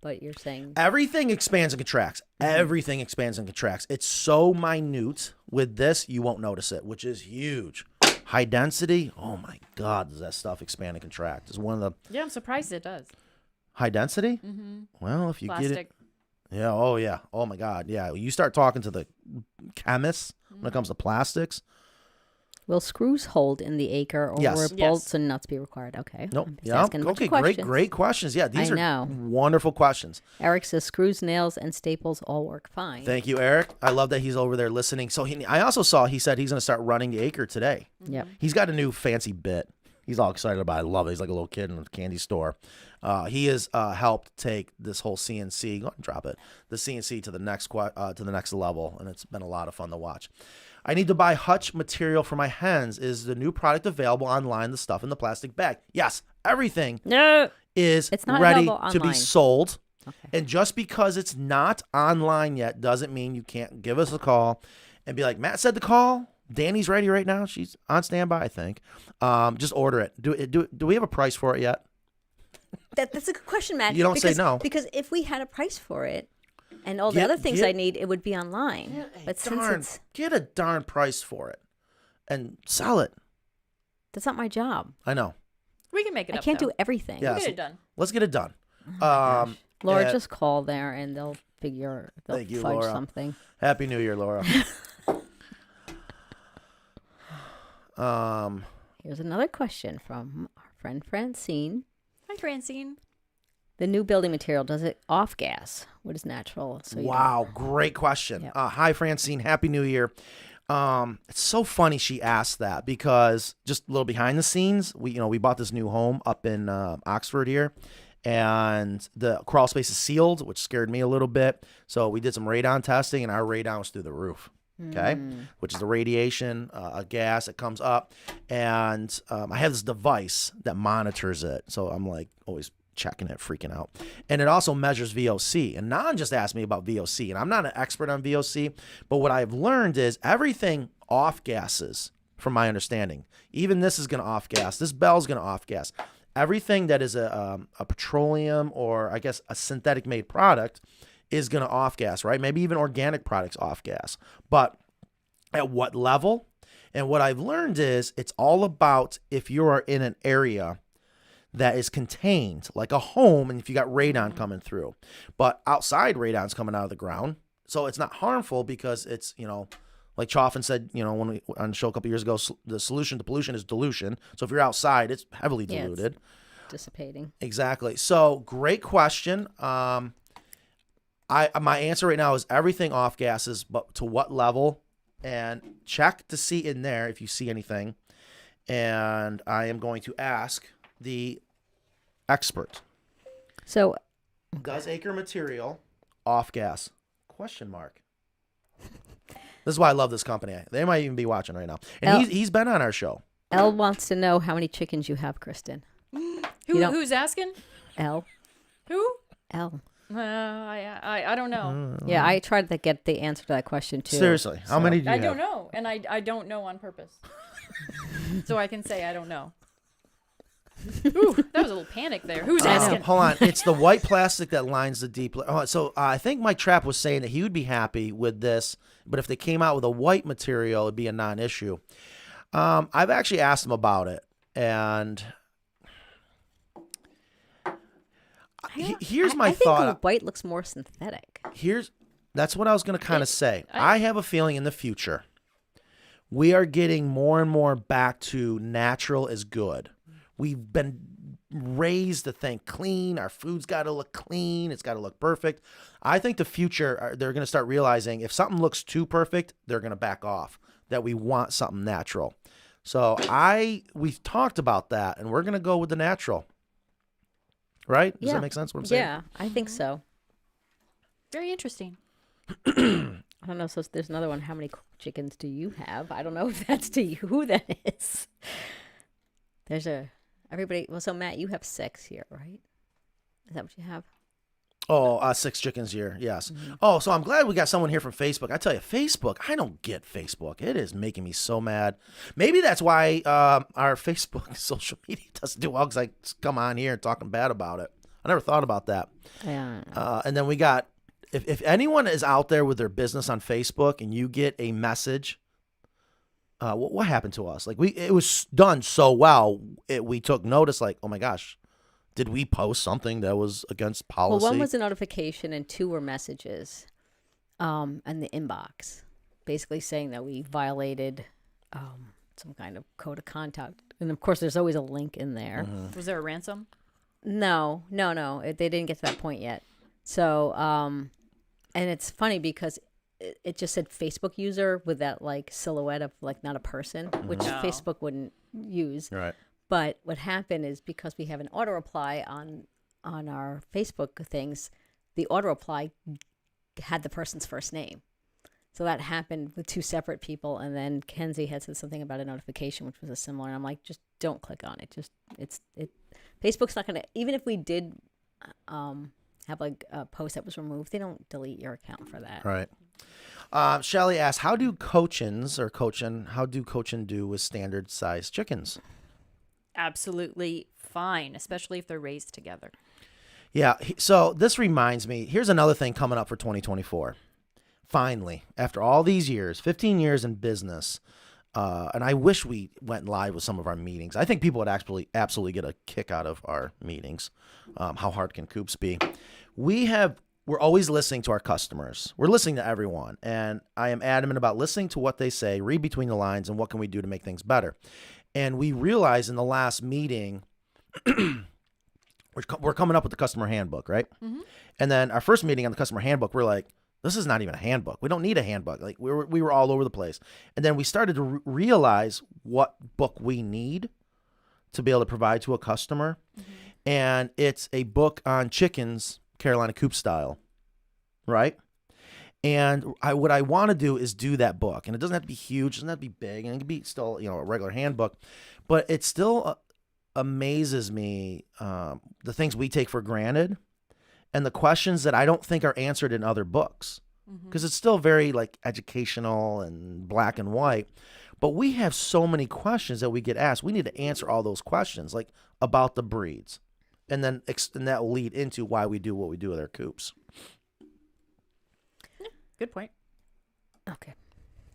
but you're saying... Everything expands and contracts. Everything expands and contracts. It's so minute. With this, you won't notice it, which is huge. High density, oh my God, does that stuff expand and contract? It's one of the... Yeah, I'm surprised it does. High density? Well, if you get it... Yeah, oh my God, yeah. You start talking to the chemists when it comes to plastics. Will screws hold in the Acre, or will bolts and nuts be required? Okay. Nope. Yeah. Okay. Great questions. Yeah, these are wonderful questions. Eric says screws, nails, and staples all work fine. Thank you, Eric. I love that he's over there listening. So I also saw he said he's going to start running the Acre today. Yep. He's got a new fancy bit. He's all excited about it. I love it. He's like a little kid in a candy store. He has helped take this whole CNC. Go ahead and drop it. The CNC to the next level, and it's been a lot of fun to watch. I need to buy hutch material for my hens. Is the new product available online? The stuff in the plastic bag. Yes, everything is ready to be sold. Okay. And just because it's not online yet doesn't mean you can't give us a call and be like, Matt said to call. Danny's ready right now. She's on standby, I think. Just order it. Do we have a price for it yet? That's a good question, Matt. You don't say no. Because if we had a price for it, and all the other things I need, it would be online. But get a darn price for it and sell it. That's not my job. I know. We can make it up. I can't do everything. Yeah, get it done. Let's get it done. Laura, just call there and they'll fudge Laura. something. Happy New Year, Laura. Here's another question from our friend Francine. Hi, Francine. The new building material, does it off gas? What is natural? Wow, great question. Yep. Hi, Francine. Happy New Year. It's so funny she asked that because just a little behind the scenes, we bought this new home up in Oxford here, and the crawl space is sealed, which scared me a little bit. So we did some radon testing, and our radon was through the roof. Okay, which is the radiation, a gas that comes up, and I have this device that monitors it. So I'm like always checking it, freaking out. And it also measures VOC. And Nan just asked me about VOC, and I'm not an expert on VOC, but what I've learned is everything off gases, from my understanding. Even this is going to off gas. This bell's going to off gas. Everything that is a petroleum or I guess a synthetic made product is going to off gas, right? Maybe even organic products off gas. But at what level? And what I've learned is it's all about if you are in an area that is contained, like a home, and if you got radon coming through. But outside radon's coming out of the ground, so it's not harmful because it's, like Chaffin said, when we on the show a couple years ago, the solution to pollution is dilution. So if you're outside, it's heavily diluted. It's dissipating. Exactly. So great question. My answer right now is everything off gases, but to what level? And check to see in there if you see anything. And I am going to ask the expert. So, does Acre material off gas? Question mark. This is why I love this company. They might even be watching right now. And he's been on our show. Elle wants to know how many chickens you have, Kristen. Who's asking? Elle. Who? Elle. I don't know. Yeah, I tried to get the answer to that question too. Seriously, how many do you have? I don't know, and I don't know on purpose. So I can say I don't know. Ooh, that was a little panic there. Who's asking? Hold on. It's the white plastic that lines the deep. So I think Mike Trapp was saying that he would be happy with this, but if they came out with a white material, it'd be a non-issue. I've actually asked them about it, and here's my thought. I think the white looks more synthetic. That's what I was going to kind of say. I have a feeling in the future we are getting more and more back to natural is good. We've been raised to think clean. Our food's got to look clean. It's got to look perfect. I think the future, they're going to start realizing if something looks too perfect, they're going to back off, that we want something natural. So we've talked about that, and we're going to go with the natural. Right? Does that make sense what I'm saying? Yeah, I think so. Very interesting. I don't know. So there's another one. How many chickens do you have? I don't know if that's to you. Who that is. Everybody. Well, so Matt, you have 6 here, right? Is that what you have? Oh, 6 chickens here. Yes. Mm-hmm. Oh, so I'm glad we got someone here from Facebook. I tell you, Facebook, I don't get Facebook. It is making me so mad. Maybe that's why our Facebook social media doesn't do well, because I come on here and talking bad about it. I never thought about that. Yeah. And then we got, if anyone is out there with their business on Facebook and you get a message, what happened to us? Like it was done so well, we took notice. Like, oh my gosh, did we post something that was against policy? Well, one was a notification and 2 were messages, and the inbox, basically saying that we violated some kind of code of conduct. And of course, there's always a link in there. Mm-hmm. Was there a ransom? No. They didn't get to that point yet. So, and it's funny because it just said Facebook user with that like silhouette of like not a person, which Facebook wouldn't use. Right. But what happened is because we have an auto reply on our Facebook things, the auto reply had the person's first name. So that happened with 2 separate people, and then Kenzie had said something about a notification, which was a similar. And I'm like, just don't click on it. Facebook's not gonna, even if we did have like a post that was removed, they don't delete your account for that. Right. Shelly asks, how do Cochin do with standard size chickens? Absolutely fine, especially if they're raised together. Yeah. So this reminds me, here's another thing coming up for 2024. Finally, after all these years, 15 years in business, and I wish we went live with some of our meetings. I think people would actually absolutely get a kick out of our meetings. How hard can Coops be? We're always listening to our customers. We're listening to everyone. And I am adamant about listening to what they say, read between the lines, and what can we do to make things better. And we realized in the last meeting, we're coming up with the customer handbook, right? Mm-hmm. And then our first meeting on the customer handbook, we're like, this is not even a handbook. We don't need a handbook. Like we were all over the place. And then we started to realize what book we need to be able to provide to a customer. Mm-hmm. And it's a book on chickens, Carolina Coop style, right? And what I want to do is do that book. And it doesn't have to be huge. It doesn't have to be big. And it can be still, a regular handbook. But it still amazes me the things we take for granted and the questions that I don't think are answered in other books. Because it's still very like educational and black and white. But we have so many questions that we get asked. We need to answer all those questions, like about the breeds. And then that will lead into why we do what we do with our coops. Good point. Okay.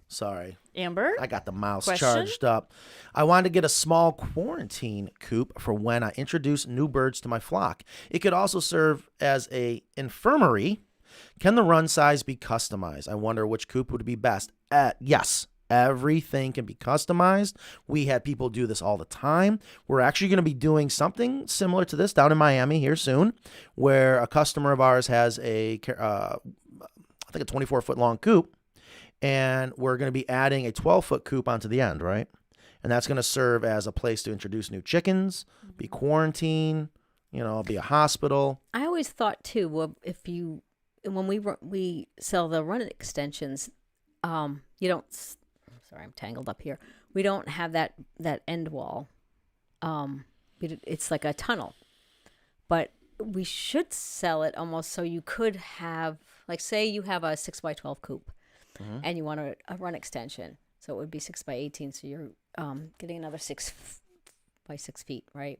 Sorry. Amber? I got the mouse Question? charged up. I wanted to get a small quarantine coop for when I introduce new birds to my flock. It could also serve as a infirmary. Can the run size be customized? I wonder which coop would be best. Yes. Everything can be customized. We have people do this all the time. We're actually going to be doing something similar to this down in Miami here soon, where a customer of ours has I think a 24-foot long coop, and we're going to be adding a 12-foot coop onto the end, right? And that's going to serve as a place to introduce new chickens, be quarantine, be a hospital. I always thought too, well, when we sell the run extensions, you don't. Sorry, I'm tangled up here. We don't have that end wall. It's like a tunnel, but we should sell it almost so you could have, like, say you have a 6x12 coop, and you want a run extension, so it would be 6x18. So you're getting another 6 by 6 feet, right?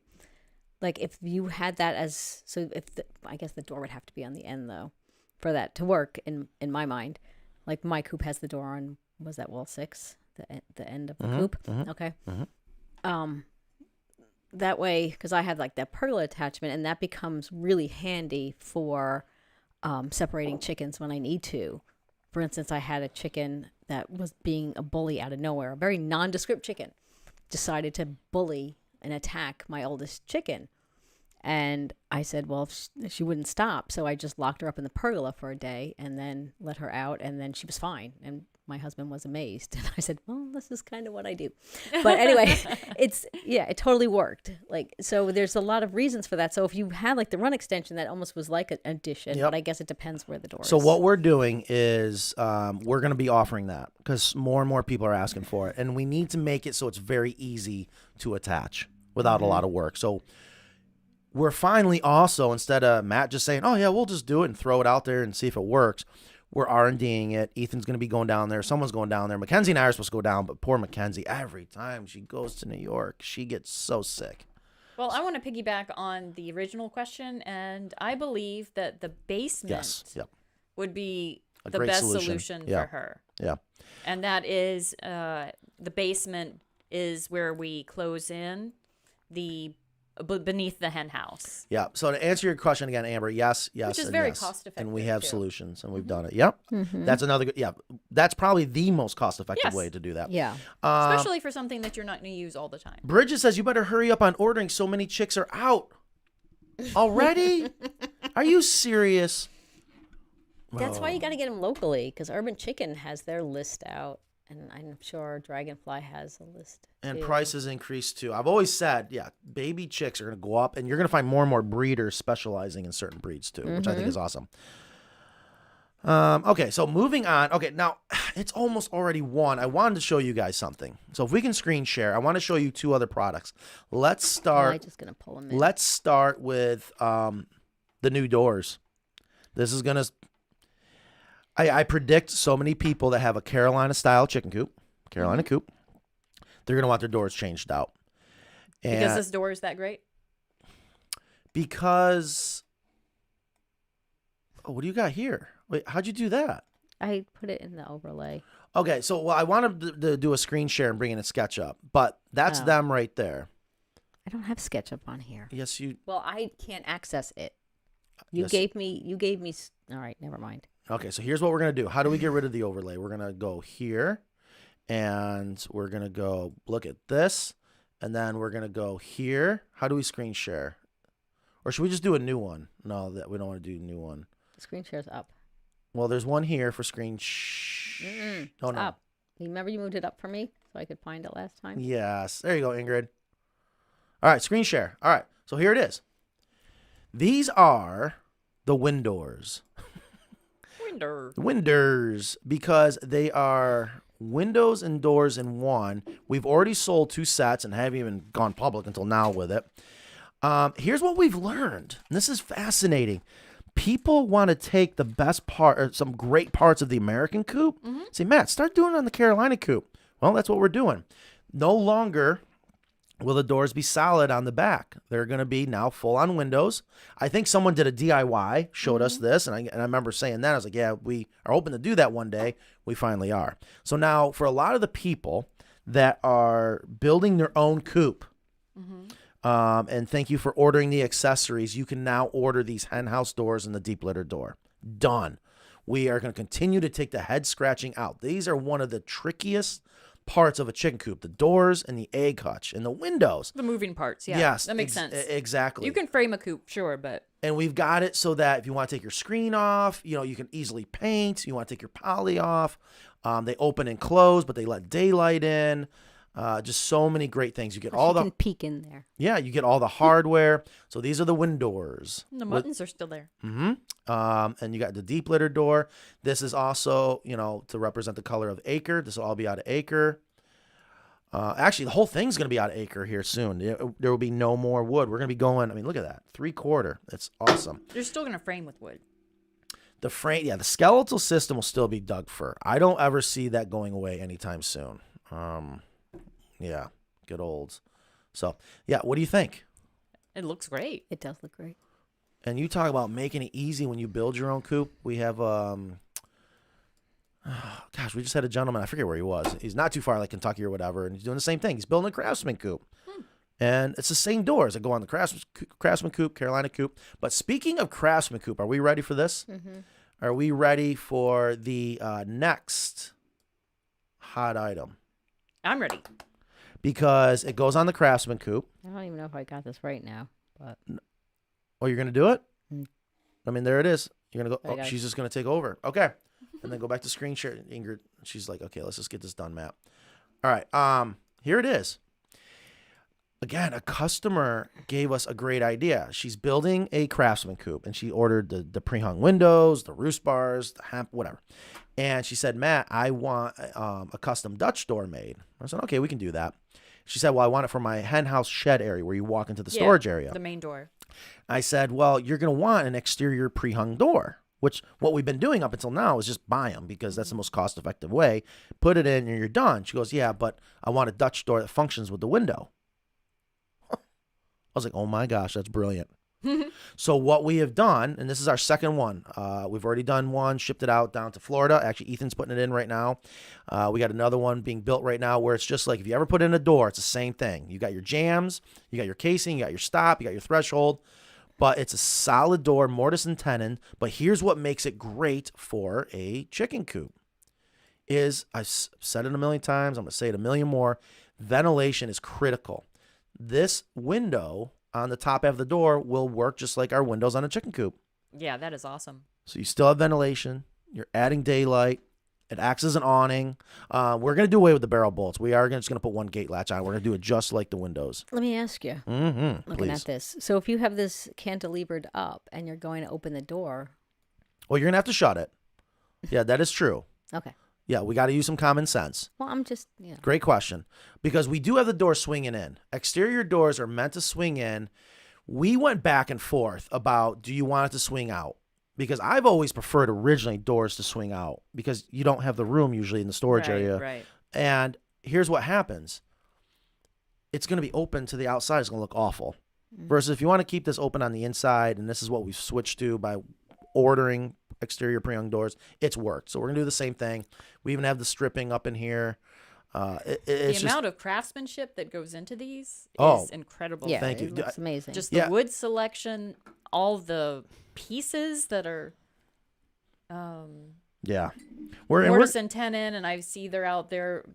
Like if you had that I guess the door would have to be on the end though, for that to work in my mind. Like my coop has the door on, was that wall 6? the end of the coop. Okay. That way, because I have like that pergola attachment, and that becomes really handy for separating chickens when I need to. For instance, I had a chicken that was being a bully out of nowhere, a very nondescript chicken, decided to bully and attack my oldest chicken. And I said, well, she wouldn't stop. So I just locked her up in the pergola for a day and then let her out. And then she was fine. And my husband was amazed. And I said, well, this is kind of what I do. But anyway, it totally worked. Like, so there's a lot of reasons for that. So if you had like the run extension, that almost was like an addition, but I guess it depends where the door is. So what we're doing is we're going to be offering that because more and more people are asking for it. And we need to make it so it's very easy to attach without a lot of work. So we're finally also, instead of Matt just saying, oh, yeah, we'll just do it and throw it out there and see if it works, we're R&D'ing it. Ethan's going to be going down there. Someone's going down there. Mackenzie and I are supposed to go down, but poor Mackenzie, every time she goes to New York, she gets so sick. Well, I want to piggyback on the original question, and I believe that the basement would be the best solution for her. Yeah. And that is the basement is where we close in beneath the hen house. Yeah. So to answer your question again, Amber, yes, which is very cost effective, and we have solutions, and we've done it. Yep. That's another good. Yeah, that's probably the most cost effective way to do that. Yeah. Especially for something that you're not going to use all the time. Bridget says you better hurry up on ordering. So many chicks are out already. Are you serious? That's why you got to get them locally, because Urban Chicken has their list out. And I'm sure Dragonfly has a list. And prices increase too. I've always said, baby chicks are going to go up, and you're going to find more and more breeders specializing in certain breeds too, which I think is awesome. Okay, so moving on. Okay, now it's almost already 1. I wanted to show you guys something. So if we can screen share, I want to show you 2 other products. Let's start. I'm just going to pull them in. Let's start with the new doors. This is going to. I predict so many people that have a Carolina-style chicken coop, coop, they're going to want their doors changed out. And because this door is that great? Because, what do you got here? Wait, how'd you do that? I put it in the overlay. Okay, so I wanted to do a screen share and bring in a SketchUp, but that's them right there. I don't have SketchUp on here. Yes, you. Well, I can't access it. You gave me. All right, never mind. Okay, so here's what we're going to do. How do we get rid of the overlay? We're going to go here, and we're going to go look at this, and then we're going to go here. How do we screen share? Or should we just do a new one? No, that we don't want to do a new one. The screen share's up. Well, there's one here for screen no. Up. Remember you moved it up for me so I could find it last time? Yes. There you go, Ingrid. All right, screen share. All right, so here it is. These are the windows. Windows, because they are windows and doors in one. We've already sold 2 sets and haven't even gone public until now with it. Here's what we've learned. And this is fascinating. People want to take the best part or some great parts of the American coop. Say, Matt, start doing it on the Carolina coop. Well, that's what we're doing. No longer will the doors be solid on the back. They're going to be now full-on windows. I think someone did a DIY, showed us this, and I remember saying that. I was like, yeah, we are hoping to do that one day. We finally are. So now for a lot of the people that are building their own coop, and thank you for ordering the accessories, you can now order these henhouse doors and the deep litter door. Done. We are going to continue to take the head scratching out. These are one of the trickiest parts of a chicken coop, the doors and the egg hutch and the windows. The moving parts, yeah. Yes. That makes sense. Exactly. You can frame a coop, sure, but... And we've got it so that if you want to take your screen off, you can easily paint. You want to take your poly off. They open and close, but they let daylight in. Just so many great things. You get all the... You can peek in there. Yeah, you get all the hardware. So these are the windows. The buttons are still there. And you got the deep litter door. This is also, to represent the color of Acre. This will all be out of Acre. Actually, the whole thing's going to be out of Acre here soon. There will be no more wood. We're going to be going, look at that. 3/4. It's awesome. You're still going to frame with wood. The frame, the skeletal system will still be Doug fir. I don't ever see that going away anytime soon. Yeah, good olds. So, what do you think? It looks great. It does look great. And you talk about making it easy when you build your own coop. We have, Gosh, we just had a gentleman. I forget where he was. He's not too far, like Kentucky or whatever, and he's doing the same thing. He's building a Craftsman coop. And it's the same doors that go on the Craftsman Coop, Carolina Coop. But speaking of Craftsman Coop, are we ready for this? Mm-hmm. Are we ready for the next hot item? I'm ready. Because it goes on the Craftsman Coop. I don't even know if I got this right now, but Oh, you're going to do it? Mm. I mean, there it is. You're going to go. I Oh, got it. she's just going to take over. Okay. And then go back to screen share. Ingrid, she's like, okay, let's just get this done, Matt. All right. Here it is. Again, a customer gave us a great idea. She's building a Craftsman Coop, and she ordered the pre-hung windows, the roost bars, the hemp, whatever. And she said, Matt, I want a custom Dutch door made. I said, okay, we can do that. She said, well, I want it for my henhouse shed area where you walk into the storage area. The main door. I said, well, you're going to want an exterior pre-hung door, which what we've been doing up until now is just buy them because that's the most cost-effective way. Put it in and you're done. She goes, yeah, but I want a Dutch door that functions with the window. I was like, oh my gosh, that's brilliant. So what we have done, and this is our second one. We've already done one, shipped it out down to Florida. Actually, Ethan's putting it in right now. We got another one being built right now where it's just like if you ever put in a door, it's the same thing. You got your jams, you got your casing, you got your stop, you got your threshold. But it's a solid door, mortise and tenon. But here's what makes it great for a chicken coop is, I've said it a million times, I'm going to say it a million more, ventilation is critical. This window on the top half of the door will work just like our windows on a chicken coop. Yeah, that is awesome. So you still have ventilation. You're adding daylight. It acts as an awning. We're going to do away with the barrel bolts. We are just going to put one gate latch on. We're going to do it just like the windows. let me ask you. Mm-hmm. Looking Please. at this, so if you have this cantilevered up and you're going to open the door, Well, you're going to have to shut it. Yeah, that is true. okay. Yeah, we got to use some common sense. Well, I'm just Great question. Because we do have the door swinging in. Exterior doors are meant to swing in. We went back and forth about, do you want it to swing out? Because I've always preferred originally doors to swing out because you don't have the room usually in the storage area. Right. And here's what happens. It's going to be open to the outside. It's going to look awful. Versus if you want to keep this open on the inside, and this is what we've switched to by ordering exterior pre-hung doors, it's worked. So we're going to do the same thing. We even have the stripping up in here. The amount of craftsmanship that goes into these Oh. is incredible. Yeah, Thank you. it looks amazing. Just the Yeah. wood selection, all the pieces that are Yeah. We're mortise and tenon, and I see they're out there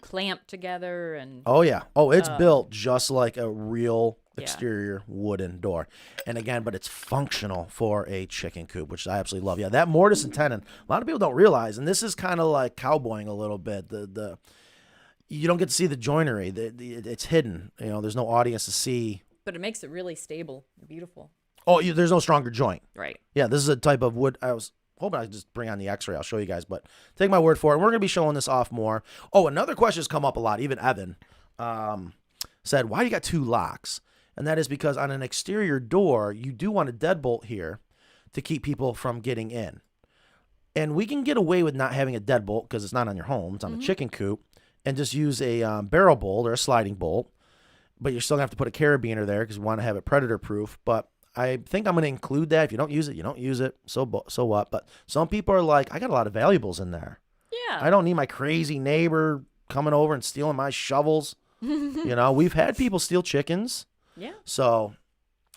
clamped together. And Oh, yeah. Oh, it's built just like a real Yeah. exterior wooden door. And again, but it's functional for a chicken coop, which I absolutely love. Yeah, that mortise and tenon, a lot of people don't realize, and this is kind of like cowboying a little bit. You don't get to see the joinery. It's hidden. You know, there's no audience to see. but it makes it really stable and beautiful. Oh, there's no stronger joint. Right. Yeah, this is a type of wood. I was hoping I could just bring on the x-ray. I'll show you guys, but take my word for it. We're going to be showing this off more. Oh, another question has come up a lot. Even Evan said, why do you got two locks? And that is because on an exterior door, you do want a deadbolt here to keep people from getting in. And we can get away with not having a deadbolt because it's not on your home. It's on the chicken coop. And just use a barrel bolt or a sliding bolt. But you're still going to have to put a carabiner there because we want to have it predator proof. But I think I'm going to include that. If you don't use it, you don't use it. So what? But some people are like, I got a lot of valuables in there. Yeah. I don't need my crazy neighbor coming over and stealing my shovels. You know, we've had people steal chickens. Yeah. So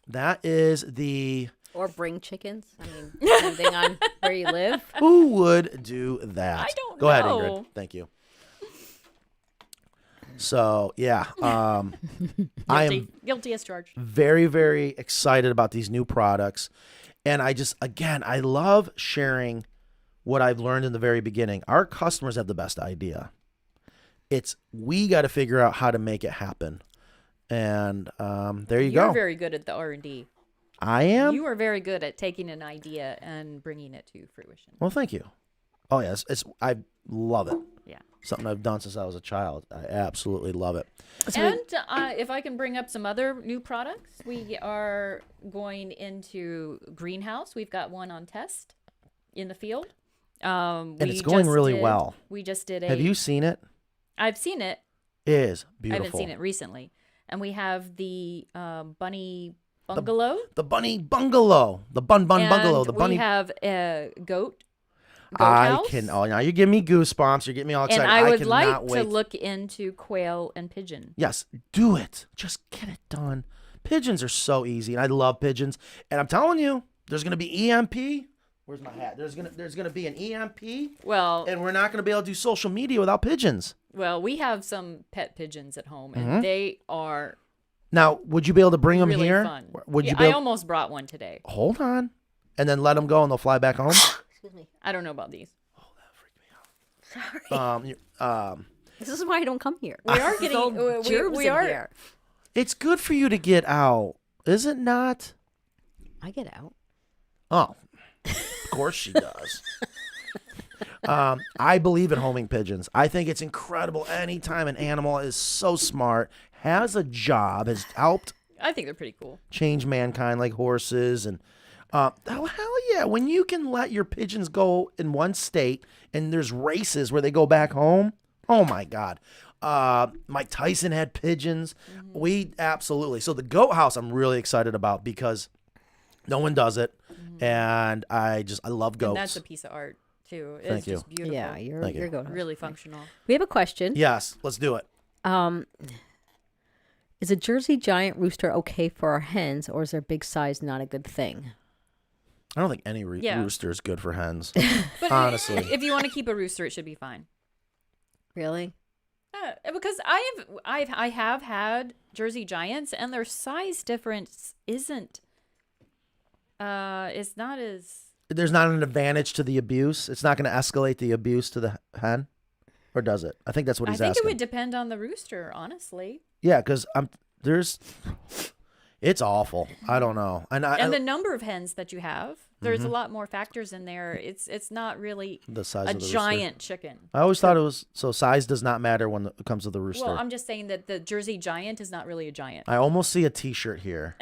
that is the... Or bring chickens. I mean, depending on where you live. Who would do that? I don't Go ahead, know. Ingrid. Thank you. So, yeah. I am Guilty as charged. very, very excited about these new products. And I love sharing what I've learned in the very beginning. Our customers have the best idea. We got to figure out how to make it happen. And there you You're go. very good at the R&D. I am? You are very good at taking an idea and bringing it to fruition. Well, thank you. Oh, yes. I love it. Yeah. Something I've done since I was a child. I absolutely love it. And if I can bring up some other new products, we are going into greenhouse. We've got one on test in the field. And it's going really well. We just did Have you seen it? I've seen it. It is beautiful. I haven't seen it recently. And we have the bunny bungalow. The bunny bungalow. The bungalow. The bunny. We have a goat house. Now you're giving me goosebumps. You're getting me all excited. And I would cannot like wait. to look into quail and pigeon. Yes, do it. Just get it done. Pigeons are so easy, and I love pigeons. And I'm telling you, there's gonna be EMP. Where's my hat? There's gonna be an EMP. Well, and we're not gonna be able to do social media without pigeons. Well, we have some pet pigeons at home, and they are Now, would you be able to bring them really here? fun. Would you? Yeah, Be I able... almost brought one today. Hold on, and then let them go, and they'll fly back home. Excuse me. I don't know about these. Oh, that freaked me out. Sorry. This is why I don't come here. We are getting we are here. It's good for you to get out, is it not? I get out. Oh, of course she does. I believe in homing pigeons. I think it's incredible. Anytime an animal is so smart, has a job, has helped I think they're pretty cool. change mankind, like horses, and hell yeah, when you can let your pigeons go in one state and there's races where they go back home. Oh my God. Mike Tyson had pigeons. We absolutely. So the goat house I'm really excited about because no one does it. And I love goats. And that's a piece of art too. It's Thank you. just beautiful. Yeah, you're going really functional. We have a question. Yes, let's do it. Is a Jersey Giant rooster okay for our hens, or is their big size not a good thing? I don't think any rooster is good for hens. But honestly. if you want to keep a rooster, it should be fine. Really? Because I have had Jersey Giants, and their size difference isn't. It's not as. There's not an advantage to the abuse. It's not going to escalate the abuse to the hen, or does it? I think that's what he's asking. I think it would depend on the rooster, honestly. Yeah, because it's awful. I don't know, and the number of hens that you have, there's a lot more factors in there. It's not really the size a of the giant rooster. chicken. I always thought it was so. Size does not matter when it comes to the rooster. Well, I'm just saying that the Jersey Giant is not really a giant. I almost see a T-shirt here.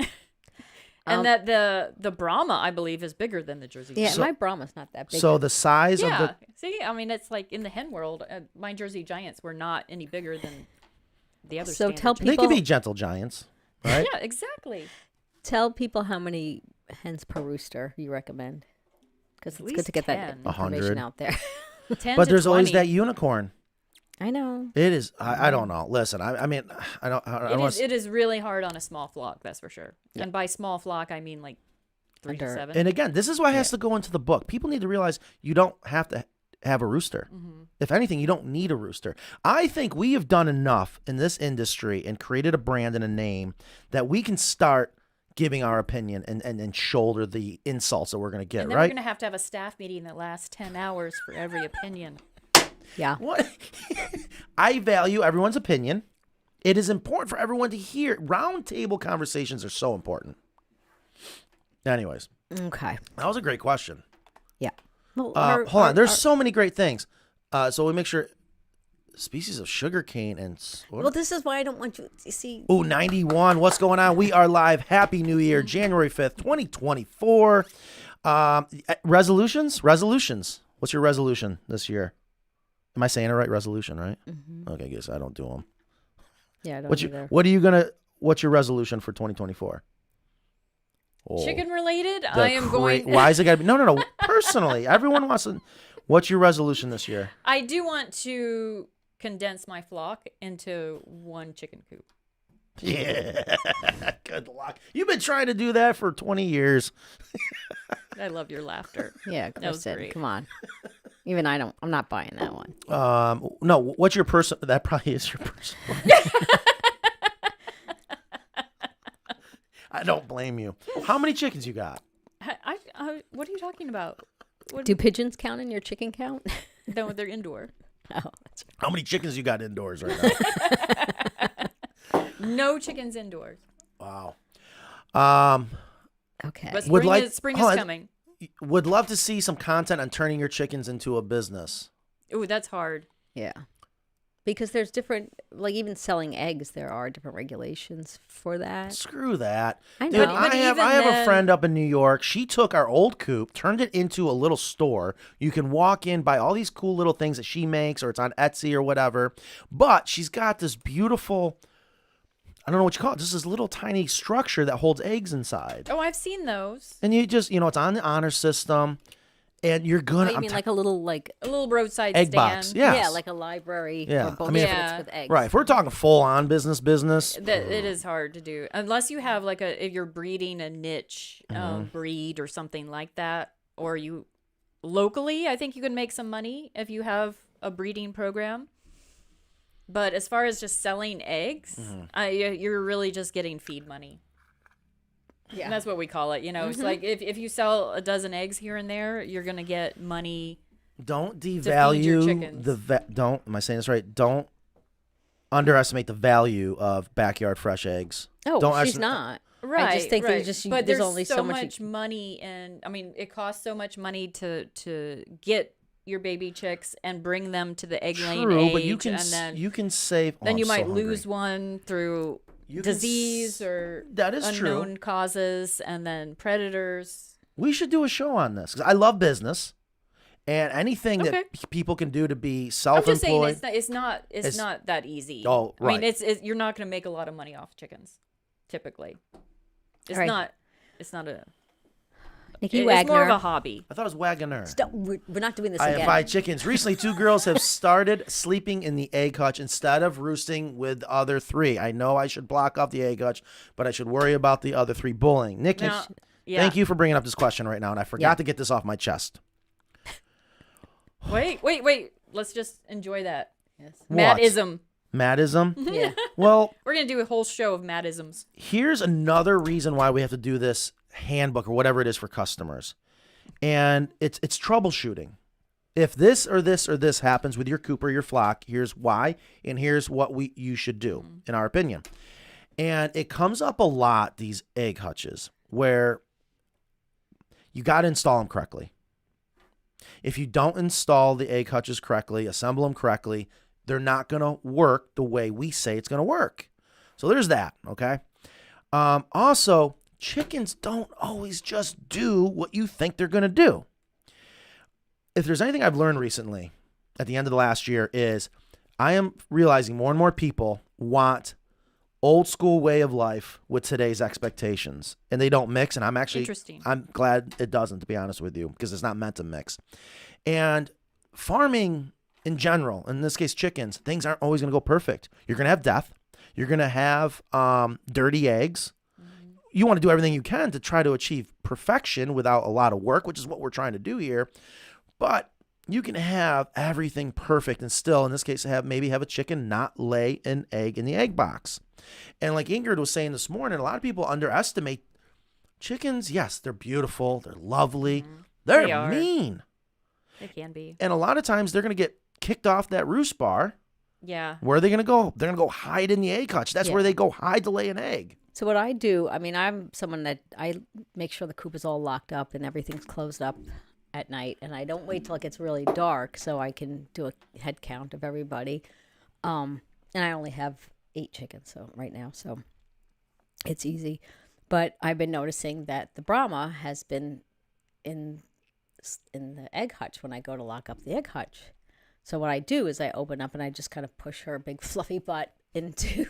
And that the Brahma, I believe, is bigger than the Jersey Giant. Yeah, my Brahma's not that big. So the size of the see, I mean, it's like in the hen world, my Jersey Giants were not any bigger than the other. So tell people they could be gentle giants, right? Yeah, exactly. Tell people how many hens per rooster you recommend, because it's good to get 10. that 100. information out there. 10 But to there's always 20. that unicorn. I know. It is. I don't know. Listen, I mean, I don't. It is really hard on a small flock, that's for sure. Yeah. And by small flock, I mean like 3 to 7. And again, this is why it has to go into the book. People need to realize you don't have to have a rooster. If anything, you don't need a rooster. I think we have done enough in this industry and created a brand and a name that we can start giving our opinion and shoulder the insults that we're going to get, and then right? we're going to have a staff meeting that lasts 10 hours for every opinion. Yeah. What? I value everyone's opinion. It is important for everyone to hear. Round table conversations are so important. Anyways. Okay. That was a great question. Yeah. Well, hold on. There's so many great things. So we make sure species of sugarcane and... Well, this is why I don't want you to see... Ooh, 91. What's going on? We are live. Happy New Year. January 5th, 2024. Resolutions? What's your resolution this year? Am I saying it right? Resolution, right? Okay, I guess I don't do them. Yeah, I don't either. What's your resolution for 2024? Oh, Chicken related? I am going... Why is it got to be... No. Personally. Everyone wants to... What's your resolution this year? I do want to condense my flock into one chicken coop. Yeah. Good luck. You've been trying to do that for 20 years. I love your laughter. Yeah, That was Kristen, great. come on. Even I'm not buying that one. No, what's your person? That probably is your person. I don't blame you. How many chickens you got? What are you talking about? Do pigeons count in your chicken count? No, they're indoor. Oh, that's right. How many chickens you got indoors right now? No chickens indoors. Wow. Okay. But Would spring is coming. Would love to see some content on turning your chickens into a business. Ooh, that's hard. Yeah. Because there's different, like even selling eggs, there are different regulations for that. Screw that. I Dude, know. But I have even a friend up in New York. She took our old coop, turned it into a little store. You can walk in, buy all these cool little things that she makes, or it's on Etsy or whatever. But she's got this beautiful, I don't know what you call it, just this little tiny structure that holds eggs inside. Oh, I've seen those. And you just, it's on the honor system. And you're gonna. Oh, you mean like a little roadside egg stand? box? Yes. Yeah, like a library. Yeah. Or both I mean, Yeah. with eggs. Right. If we're talking full on business, That it is hard to do unless you have like if you're breeding a niche breed or something like that, or you locally, I think you can make some money if you have a breeding program. But as far as just selling eggs, you're really just getting feed money. Yeah, and that's what we call it. You know, it's like if you sell a dozen eggs here and there, you're gonna get money. don't feed your devalue chickens. don't. Am I saying this right? Don't underestimate the value of backyard fresh eggs. Oh, Don't she's estimate- not. Right, I just think right. but there's only so much money, and I mean, it costs so much money to get your baby chicks and bring them to the egg laying True, age, but you can and then you can save. then oh, you I'm might so lose hungry. one through disease or that is unknown true. causes, and then predators. We should do a show on this because I love business, and anything Okay. that people can do to be I'm self-employed. just saying it's not that easy. Oh, I mean, right. it's you're not going to make a lot of money off chickens, typically. It's Right. not. It's not a. Nikki It's Wagner. more of a hobby. I thought it was Wagoner. We're not doing this I again. have 5 chickens. Recently, 2 girls have started sleeping in the egg hutch instead of roosting with the other 3. I know I should block off the egg hutch, but I should worry about the other 3 bullying. Nikki, Now, yeah. thank you for bringing up this question right now, and I forgot to get this off my chest. Wait. Let's just enjoy that. Yes. What? Maddism. Maddism? Yeah. Well, We're gonna do a whole show of Maddisms. here's another reason why we have to do this handbook or whatever it is for customers. And it's troubleshooting. If this or this or this happens with your coop or your flock, here's why, and here's what you should do, in our opinion. And it comes up a lot, these egg hutches, where you got to install them correctly. If you don't install the egg hutches correctly, assemble them correctly, they're not going to work the way we say it's going to work. So there's that, okay? Also, chickens don't always just do what you think they're going to do. If there's anything I've learned recently at the end of the last year is I am realizing more and more people want old school way of life with today's expectations, and they don't mix. And I'm glad it doesn't, to be honest with you, because it's not meant to mix. And farming in general, in this case, chickens, things aren't always going to go perfect. You're going to have death. You're going to have dirty eggs. You want to do everything you can to try to achieve perfection without a lot of work, which is what we're trying to do here. But you can have everything perfect and still, in this case, maybe have a chicken not lay an egg in the egg box. And like Ingrid was saying this morning, a lot of people underestimate chickens. Yes, they're beautiful. They're lovely. They're They are. mean. They can be. And a lot of times they're going to get kicked off that roost bar. Yeah. Where are they going to go? They're going to go hide in the egg hutch. That's Yeah. where they go hide to lay an egg. So what I do, I mean, I'm someone that I make sure the coop is all locked up and everything's closed up at night, and I don't wait till it gets really dark so I can do a head count of everybody. And I only have 8 chickens right now, so it's easy. But I've been noticing that the Brahma has been in the egg hutch when I go to lock up the egg hutch. So what I do is I open up and I just kind of push her big fluffy butt into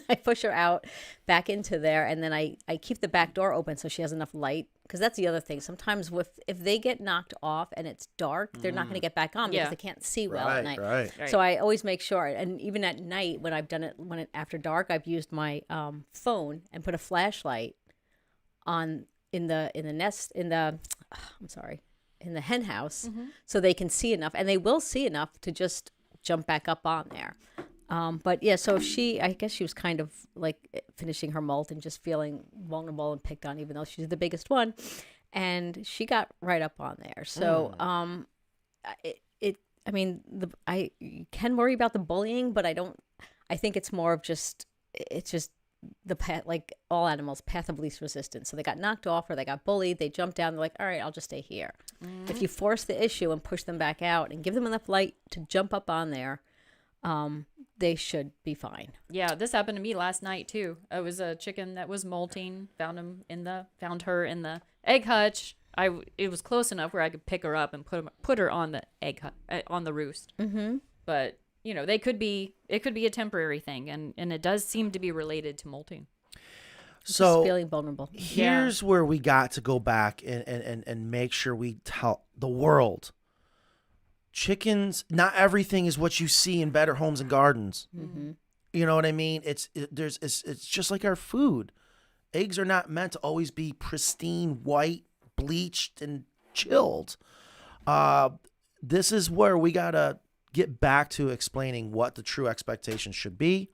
I push her out back into there, and then I keep the back door open so she has enough light, because that's the other thing. Sometimes if they get knocked off and it's dark, they're not going to get back on because they can't see well at night. Right. So I always make sure, and even at night when I've done it after dark, I've used my phone and put a flashlight in the hen house, so they can see enough, and they will see enough to just jump back up on there. But yeah, so I guess she was kind of like finishing her molt and just feeling vulnerable and picked on, even though she's the biggest one, and she got right up on there. So, you can worry about the bullying, but I think it's more of it's just the path, like all animals, path of least resistance. So they got knocked off or they got bullied, they jumped down, they're like, all right, I'll just stay here. If you force the issue and push them back out and give them enough light to jump up on there, they should be fine. Yeah, this happened to me last night too. It was a chicken that was molting. Found her in the egg hutch. It was close enough where I could pick her up and put her on the on the roost. Mm-hmm. But it could be a temporary thing, and it does seem to be related to molting. So Just feeling vulnerable. here's where we got to go back and make sure we tell the world. Chickens, not everything is what you see in Better Homes and Gardens. Mm-hmm. You know what I mean? It's just like our food. Eggs are not meant to always be pristine, white, bleached, and chilled. This is where we gotta get back to explaining what the true expectations should be,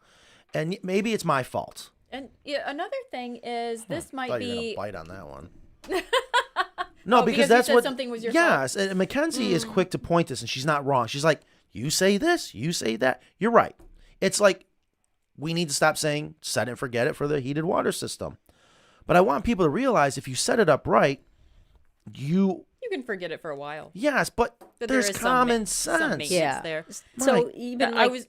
and maybe it's my fault. And another thing is this might Thought you were be. gonna bite on that one. No, Oh, because you that's said what something was your yes, and Mackenzie is quick to point this, and she's not wrong. She's like, "You say this, you say that. You're right." It's like we need to stop saying "set it and forget it" for the heated water system. But I want people to realize if you set it up right, you can forget it for a while. Yes, but That there's there is common some sense. maintenance there. So even I like, was.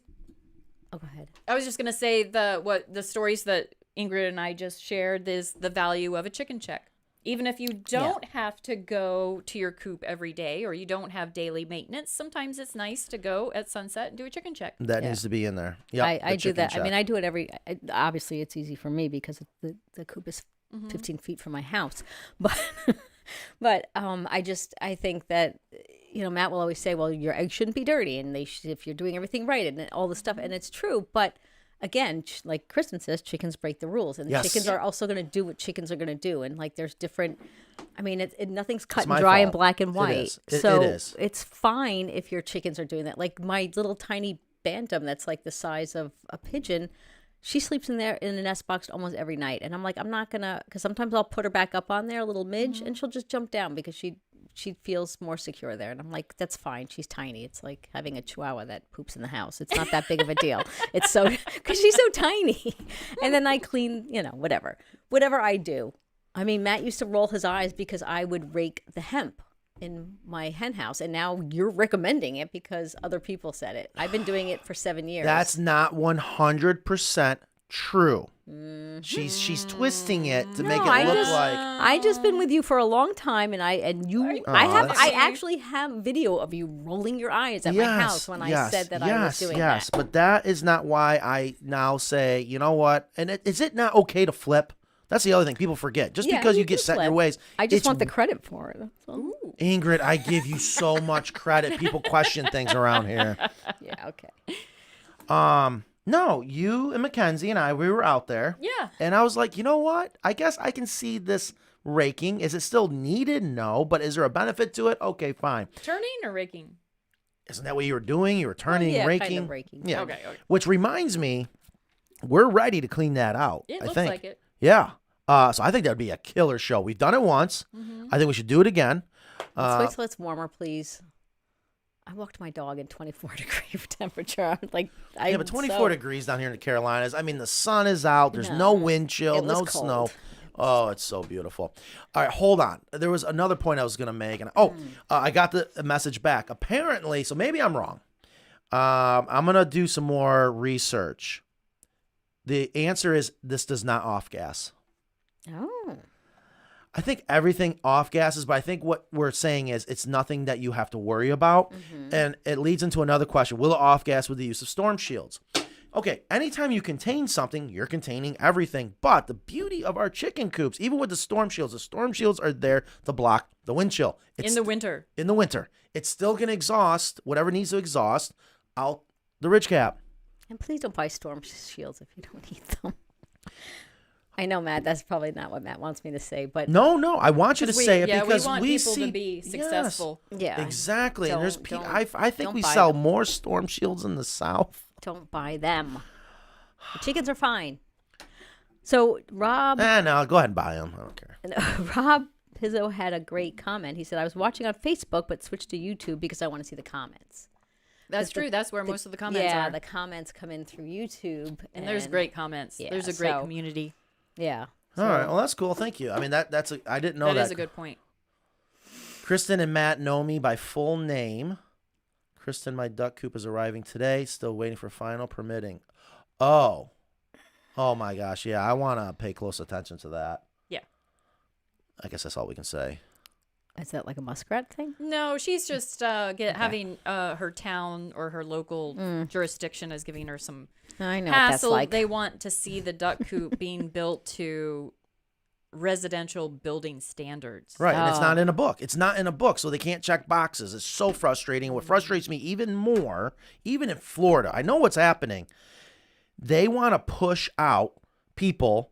oh, go ahead. I was just gonna say the stories that Ingrid and I just shared is the value of a chicken check. Even if you don't have to go to your coop every day or you don't have daily maintenance, sometimes it's nice to go at sunset and do a chicken check. That needs to be in there. Yeah, I do that. I mean, I do it obviously it's easy for me because the coop is 15 feet from my house. But I think that, Matt will always say, well, your eggs shouldn't be dirty and if you're doing everything right and all this stuff. And it's true. But again, like Kristen says, chickens break the rules, and chickens are also going to do what chickens are going to do. And like, there's different. I mean, nothing's cut and dry and black and white. So it's fine if your chickens are doing that. Like my little tiny bantam, that's like the size of a pigeon. She sleeps in there in a nest box almost every night, and I'm like, I'm not gonna, because sometimes I'll put her back up on there, a little midge, and she'll just jump down because she feels more secure there. And I'm like, that's fine. She's tiny. It's like having a chihuahua that poops in the house. It's not that big of a deal. It's so, because she's so tiny. And then I clean, whatever I do. I mean, Matt used to roll his eyes because I would rake the hemp in my hen house. And now you're recommending it because other people said it. I've been doing it for 7 years. That's not 100% true. She's twisting it to make it look like. I just been with you for a long time, and I actually have video of you rolling your eyes at my house when I said that I was doing that. Yes, but that is not why I now say, you know what? And is it not okay to flip? That's the other thing people forget. Just because you get set in your ways. I just want the credit for it. Ingrid, I give you so much credit. People question things around here. Yeah, okay. No, you and Mackenzie and we were out there. Yeah. And I was like, you know what? I guess I can see this raking. Is it still needed? No. But is there a benefit to it? Okay, fine. Turning or raking? Isn't that what you were doing? You were turning, raking? Kind of raking. Yeah. Okay. Which reminds me, we're ready to clean that out. It I looks think. like it. Yeah. So I think that would be a killer show. We've done it once. I think we should do it again. Let's wait till it's warmer, please. I walked my dog in 24 degree temperature. I'm like, yeah, but 24 degrees down here in the Carolinas. I mean, the sun is out. There's no wind chill, no snow. Oh, it's so beautiful. All right, hold on. There was another point I was going to make. And I got the message back. Apparently, so maybe I'm wrong. I'm going to do some more research. The answer is this does not off-gas. Oh. I think everything off gases, but I think what we're saying is it's nothing that you have to worry about. And it leads into another question. Will it off gas with the use of storm shields? Okay, anytime you contain something, you're containing everything. But the beauty of our chicken coops, even with the storm shields are there to block the wind chill. In the winter. In the winter. It's still going to exhaust whatever needs to exhaust out the ridge cap. And please don't buy storm shields if you don't need them. I know, Matt, that's probably not what Matt wants me to say, but no, I want you to say it because we want people see to be successful. Yeah, exactly. And there's I think we sell more storm shields in the South. Don't buy them. The chickens are fine. So Rob, no, go ahead and buy them. I don't care. Rob Pizzo had a great comment. He said, "I was watching on Facebook, but switched to YouTube because I want to see the comments." That's true. That's where most of the comments are. Yeah, the comments come in through YouTube, and there's great comments. Yeah, there's a great community. Yeah. All right. Well, that's cool. Thank you. I mean, that's I didn't know that. That is a good point. Kristen and Matt know me by full name. Kristen, my duck coop is arriving today. Still waiting for final permitting. Oh my gosh. Yeah, I want to pay close attention to that. Yeah. I guess that's all we can say. Is that like a muskrat thing? No, she's just having her town or her local jurisdiction is giving her some I know what that's hassle. like. They want to see the duck coop being built to residential building standards. Right, and it's not in a book. It's not in a book, so they can't check boxes. It's so frustrating. What frustrates me even more, even in Florida, I know what's happening. They want to push out people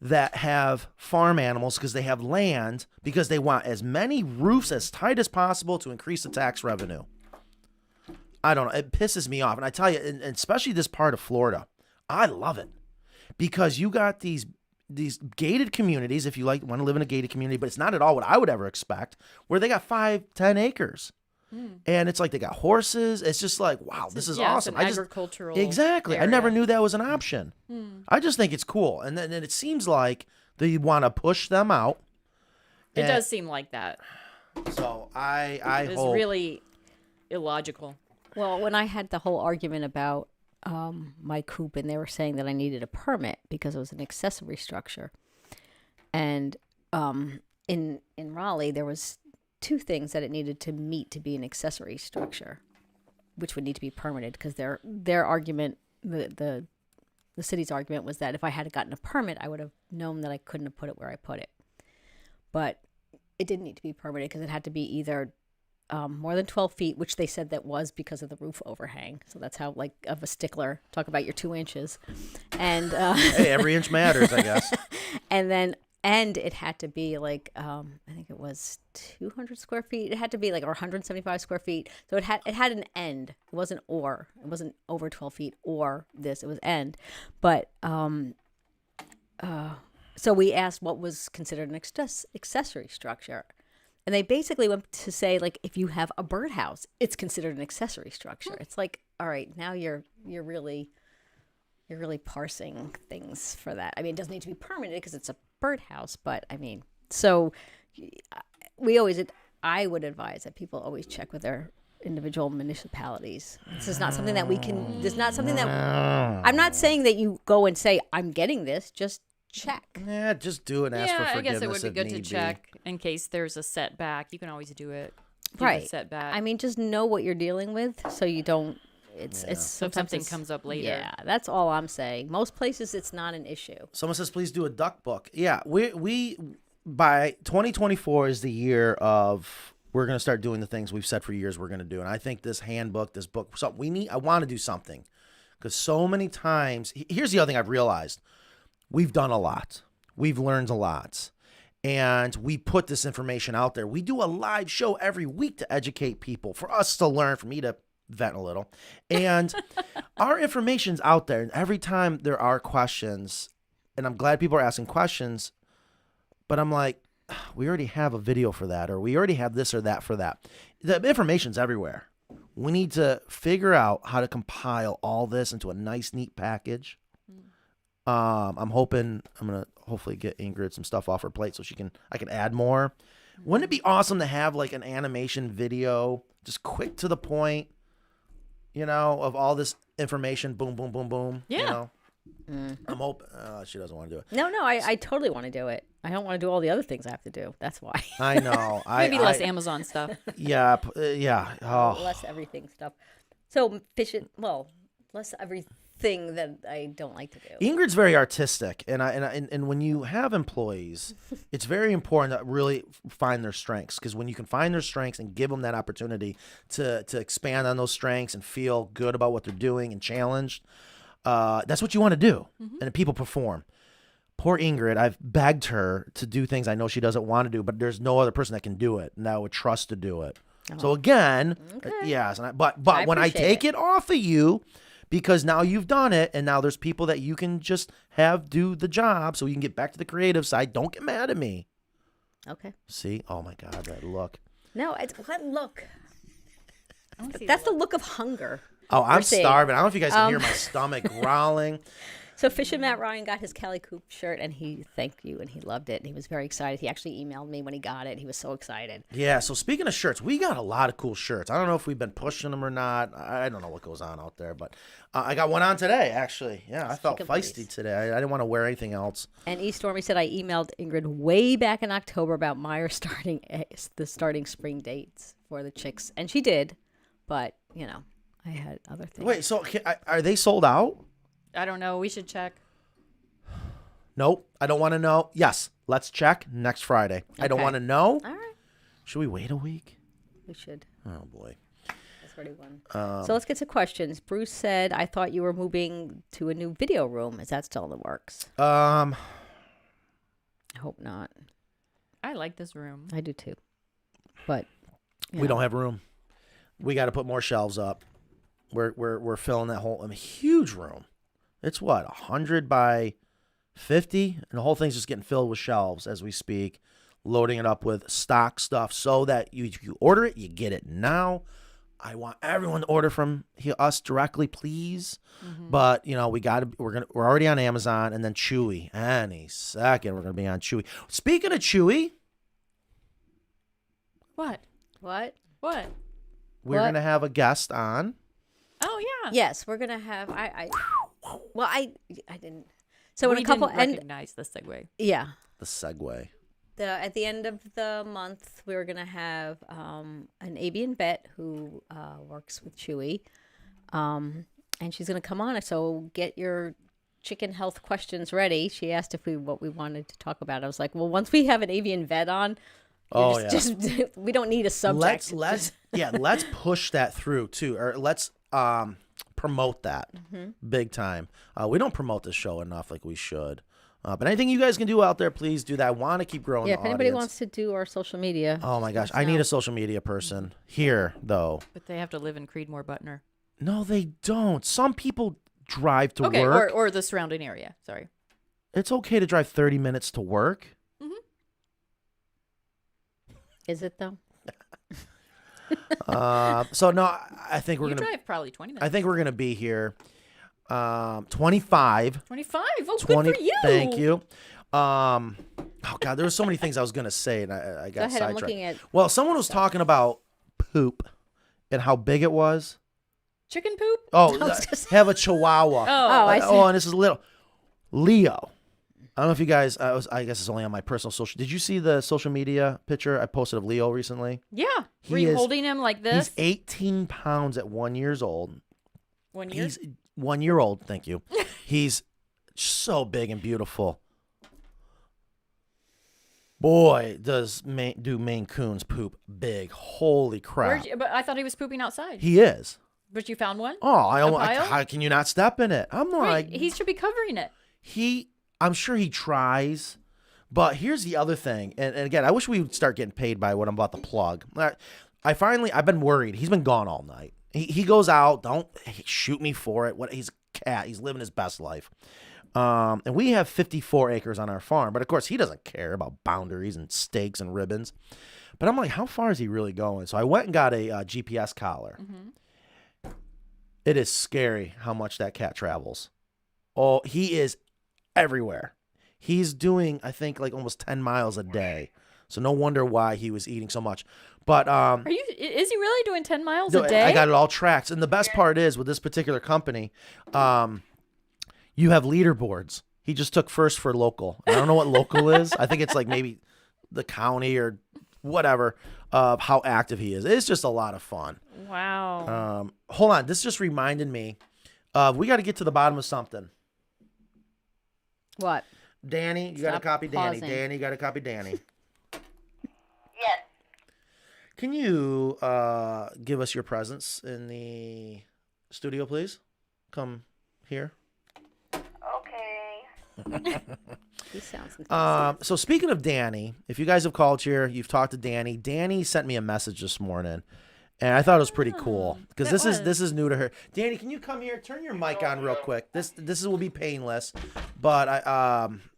that have farm animals because they have land, because they want as many roofs as tight as possible to increase the tax revenue. I don't know. It pisses me off. And I tell you, and especially this part of Florida, I love it because you got these gated communities, if you want to live in a gated community, but it's not at all what I would ever expect, where they got 5-10 acres. And it's like they got horses. It's just like, wow, this is awesome. It's an agricultural exactly. area. I never knew that was an option. I just think it's cool. And then it seems like they want to push them out. It does seem like that. So I It's hope. really illogical. Well, when I had the whole argument about my coop, and they were saying that I needed a permit because it was an accessory structure, and in Raleigh there was 2 things that it needed to meet to be an accessory structure, which would need to be permitted, because their argument, the city's argument, was that if I had gotten a permit, I would have known that I couldn't have put it where I put it. But it didn't need to be permitted because it had to be either more than 12 feet, which they said that was because of the roof overhang. So that's how, like, of a stickler. Talk about your 2 inches. And Hey, every inch matters, I guess. And it had to be like, I think it was 200 square feet. It had to be like, or 175 square feet. So it had an end. It wasn't or. It wasn't over 12 feet or this. It was end. But so we asked what was considered an accessory structure. And they basically went to say, like, if you have a birdhouse, it's considered an accessory structure. It's like, all right, now you're really parsing things for that. I mean, it doesn't need to be permitted because it's a birdhouse, but I mean, so I would advise that people always check with their individual municipalities. This is not something that I'm not saying that you go and say, I'm getting this, just check. Yeah, just do it and ask for I forgiveness. guess it would be if good to need check in case there's a setback. You can always do it. Right. Setback. I mean, just know what you're dealing with so you don't. It's so if sometimes something comes up later. Yeah, that's all I'm saying. Most places it's not an issue. Someone says, please do a duck book. Yeah, we by 2024 is the year of we're going to start doing the things we've said for years we're going to do. And I think this handbook, this book, I want to do something because so many times, here's the other thing I've realized. We've done a lot. We've learned a lot. And we put this information out there. We do a live show every week to educate people, for us to learn, for me to vent a little. And our information's out there. And every time there are questions, and I'm glad people are asking questions, but I'm like, we already have a video for that, or we already have this or that for that. The information's everywhere. We need to figure out how to compile all this into a nice, neat package. I'm hoping I'm going to hopefully get Ingrid some stuff off her plate so I can add more. Wouldn't it be awesome to have like an animation video, just quick to the point, of all this information, boom, boom, boom, boom. Yeah. I'm hoping she doesn't want to do it. No, I totally want to do it. I don't want to do all the other things I have to do. That's why. I know. Maybe less Amazon stuff. Yeah. Yeah. Oh. Less everything stuff. So less everything that I don't like to do. Ingrid's very artistic, and when you have employees, it's very important to really find their strengths, because when you can find their strengths and give them that opportunity to expand on those strengths and feel good about what they're doing and challenged, that's what you want to do. And people perform. Poor Ingrid, I've begged her to do things I know she doesn't want to do, but there's no other person that can do it, and I would trust to do it. So again, yes, but when I take it off of you, because now you've done it, and now there's people that you can just have do the job so you can get back to the creative side. Don't get mad at me. Okay. See? Oh, my God, that look. No, what look? That's the look of hunger. Oh, I'm starving. I don't know if you guys can hear my stomach growling. So Fisher Matt Ryan got his Kelly Coop shirt, and he thanked you, and he loved it, and he was very excited. He actually emailed me when he got it. He was so excited. Yeah, so speaking of shirts, we got a lot of cool shirts. I don't know if we've been pushing them or not. I don't know what goes on out there, but I got one on today, actually. Yeah, I felt feisty today. I didn't want to wear anything else. And E. Stormy said, I emailed Ingrid way back in October about Meyer starting spring dates for the chicks, and she did, but, I had other things. Wait, so are they sold out? I don't know. We should check. Nope, I don't want to know. Yes, let's check next Friday. Okay. I don't want to know. All right. Should we wait a week? We should. Oh, boy. That's already one. So let's get to questions. Bruce said, I thought you were moving to a new video room. Is that still in the works? I hope not. I like this room. I do too. But we don't have room. We got to put more shelves up. We're filling that whole huge room. It's what, 100 by 50? And the whole thing's just getting filled with shelves as we speak, loading it up with stock stuff so that you order it, you get it now. I want everyone to order from us directly, please. Mm-hmm. But, we're already on Amazon, and then Chewy. Any second, we're going to be on Chewy. Speaking of Chewy. What? What? We're going to have a guest on. Oh, yeah. Yes, we're going to have, I didn't. So we didn't recognize the segue. Yeah. The segue. At the end of the month, we were going to have an avian vet who works with Chewy, and she's going to come on. So get your chicken health questions ready. She asked what we wanted to talk about. I was like, well, once we have an avian vet on, we don't need a subject. Let's push that through too, or let's promote that big time. We don't promote this show enough like we should. But anything you guys can do out there, please do that. I want to keep growing the if anybody audience. wants to do our social media. Oh, my gosh. I need a social media person here, though. But they have to live in Creedmoor, Butner. No, they don't. Some people drive to work. Okay, or the surrounding area. Sorry. It's okay to drive 30 minutes to work. Mm-hmm. Is it, though? So, no, I think we're going to... drive probably 20 minutes. I think we're going to be here... 25. 25. Oh, 20, good for you. Thank you. Oh God, there were so many things I was gonna say, and I got sidetracked. I'm looking at. Well, someone was talking about poop and how big it was. Chicken poop? Oh, have a Chihuahua. I see. And this is little Leo. I don't know if you guys. I guess it's only on my personal social. Did you see the social media picture I posted of Leo recently? Yeah. Were you holding him like this? He's 18 pounds at 1 year old. 1 year. He's 1 year old. Thank you. He's so big and beautiful. Boy, do Maine Coons poop big. Holy crap. But I thought he was pooping outside. He is. But you found one? Oh, how can you not step in it? I'm like... He should be covering it. I'm sure he tries. But here's the other thing. And again, I wish we would start getting paid by what I'm about to plug. I've been worried. He's been gone all night. He goes out. Don't shoot me for it. He's a cat. He's living his best life. And we have 54 acres on our farm. But, of course, he doesn't care about boundaries and stakes and ribbons. But I'm like, how far is he really going? So I went and got a GPS collar. Mm-hmm. It is scary how much that cat travels. Oh, he is everywhere. He's doing, I think, like almost 10 miles a day. So no wonder why he was eating so much. But is he really doing 10 miles a day? I got it all tracked. And the best part is with this particular company, you have leaderboards. He just took first for local. I don't know what local is. I think it's like maybe the county or whatever of how active he is. It's just a lot of fun. Wow. Hold on. This just reminded me we got to get to the bottom of something. What? Danny, you got to copy pausing. Danny. Danny, you got to copy Danny. Yes. Can you give us your presence in the studio, please? Come here. Okay. He sounds fantastic. So speaking of Danny, if you guys have called here, you've talked to Danny. Danny sent me a message this morning, and I thought it was pretty cool because this is new to her. Danny, can you come here? Turn your mic on real quick. This will be painless, but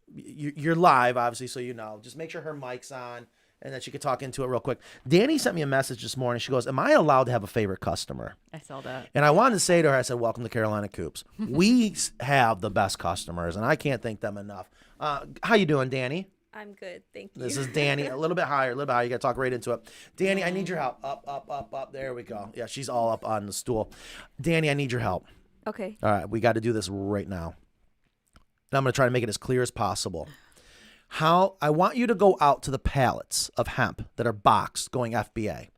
you're live, obviously, so you know. Just make sure her mic's on, and then she could talk into it real quick. Danny sent me a message this morning. She goes, am I allowed to have a favorite customer? I saw that. And I wanted to say to her, I said, welcome to Carolina Coops. We have the best customers, and I can't thank them enough. How you doing, Danny? I'm good, thank you. This is Danny. A little bit higher, a little bit higher. You got to talk right into it. Danny, I need your help. Up, up, up, up. There we go. Yeah, she's all up on the stool. Danny, I need your help. Okay. All right, we got to do this right now. And I'm going to try to make it as clear as possible. I want you to go out to the pallets of hemp that are boxed going FBA.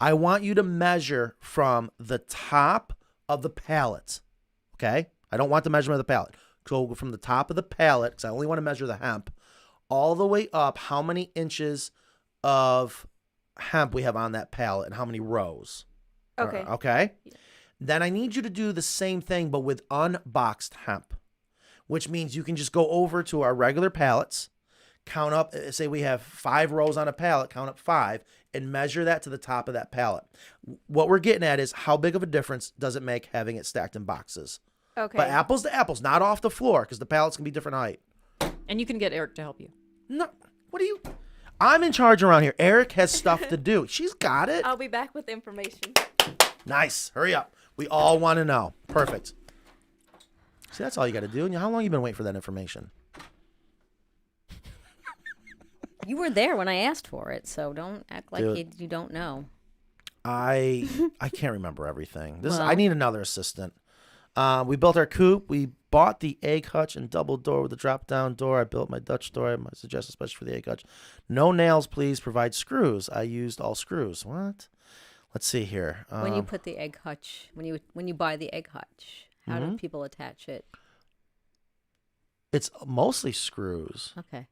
I want you to measure from the top of the pallet. Okay? I don't want the measurement of the pallet. Go from the top of the pallet, because I only want to measure the hemp, all the way up how many inches of hemp we have on that pallet and how many rows. Okay. Okay? Yeah. Then I need you to do the same thing, but with unboxed hemp, which means you can just go over to our regular pallets, count up, say we have 5 rows on a pallet, count up 5, and measure that to the top of that pallet. What we're getting at is how big of a difference does it make having it stacked in boxes? Okay. But apples to apples, not off the floor, because the pallets can be different height. And you can get Eric to help you. No, what do you? I'm in charge around here. Eric has stuff to do. She's got it. I'll be back with information. Nice. Hurry up. We all want to know. Perfect. See, that's all you got to do. And how long you been waiting for that information? You were there when I asked for it, so don't act like Dude. you don't know. I can't remember everything. Well. I need another assistant. We built our coop. We bought the egg hutch and double door with a drop-down door. I built my Dutch door. I suggest especially for the egg hutch. No nails, please. Provide screws. I used all screws. What? Let's see here. When you put the egg hutch, when you buy the egg hutch, how do people attach it? It's mostly screws. Okay.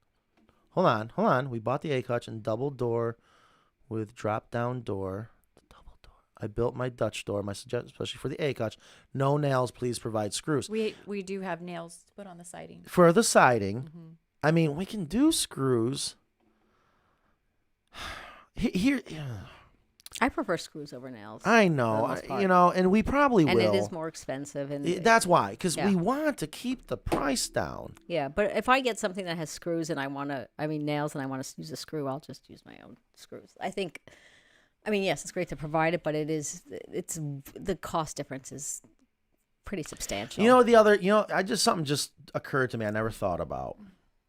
Hold on. We bought the egg hutch and double door with drop-down door. Double door. I built my Dutch door. My suggestion, especially for the egg hutch. No nails, please provide screws. We do have nails to put on the siding. For the siding, I mean, we can do screws. Here, I prefer screws over nails. I know, and we probably and will. it is more expensive, and that's why, because we want to keep the price down. Yeah, but if I get something that has screws and nails, and I want to use a screw, I'll just use my own screws. Yes, it's great to provide it, but it's the cost difference is pretty substantial. Something just occurred to me I never thought about.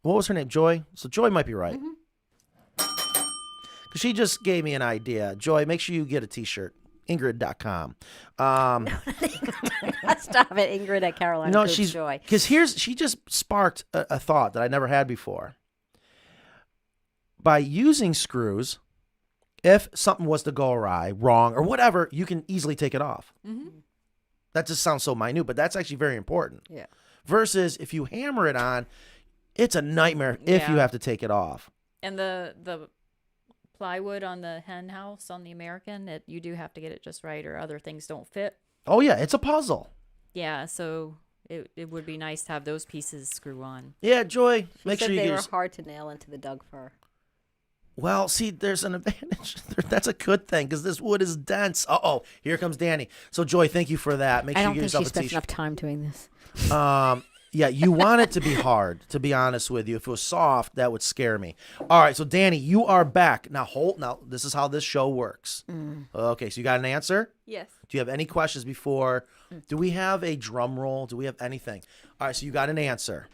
What was her name? Joy? So Joy might be right. Because she just gave me an idea. Joy, make sure you get a t-shirt. Ingrid.com. Stop it, Ingrid at Carolina. No, Coops Joy. Because she just sparked a thought that I never had before. By using screws, if something was to go awry, wrong, or whatever, you can easily take it off. That just sounds so minute, but that's actually very important. Yeah. Versus if you hammer it on, it's a nightmare if you have to take it off. And the plywood on the henhouse on the American, you do have to get it just right, or other things don't fit. Oh yeah, it's a puzzle. Yeah, so it would be nice to have those pieces screw on. Yeah, Joy, make She sure said you they were use. hard to nail into the Doug fir. Well, see, there's an advantage. That's a good thing because this wood is dense. Uh-oh, here comes Danny. So, Joy, thank you for that. Make sure you get yourself a spent t-shirt. enough time doing this. Yeah, you want it to be hard, to be honest with you. If it was soft, that would scare me. All right, so Danny, you are back. Now, this is how this show works. Okay, so you got an answer? Yes. Do you have any questions before? Do we have a drum roll? Do we have anything? All right, so you got an answer.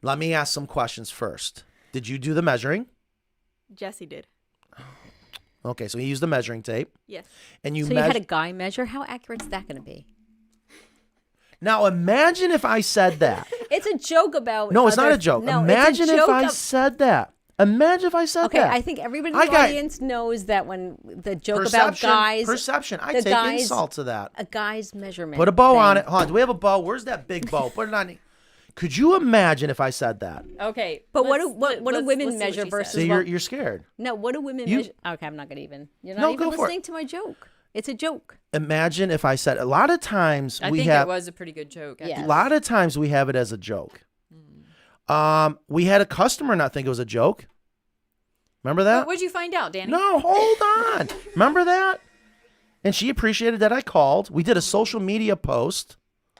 Let me ask some questions first. Did you do the measuring? Jesse did. Okay, so he used the measuring tape. Yes. And you had a guy measure? How accurate is that going to be? Now, imagine if I said that. It's a joke about... No, it's not a joke. No, imagine if I said that. Imagine if I said that. Okay, I think everybody in the audience knows that when the joke about guys... Perception. I take insult to that. A guy's measurement. Put a bow on it. Hold on. Do we have a bow? Where's that big bow? Put it on. Could you imagine if I said that? Okay. But what do women measure versus... See, you're scared. No, what do women measure? Okay, I'm not going to even... You're not No, even go for listening to my joke. It's a joke. Imagine if I said... A lot of times I think it was a pretty good joke. Yes. A lot of times we have it as a joke. We had a customer not think it was a joke. Remember that? What'd you find out, Danny? No, hold on. Remember that? And she appreciated that I called. We did a social media post.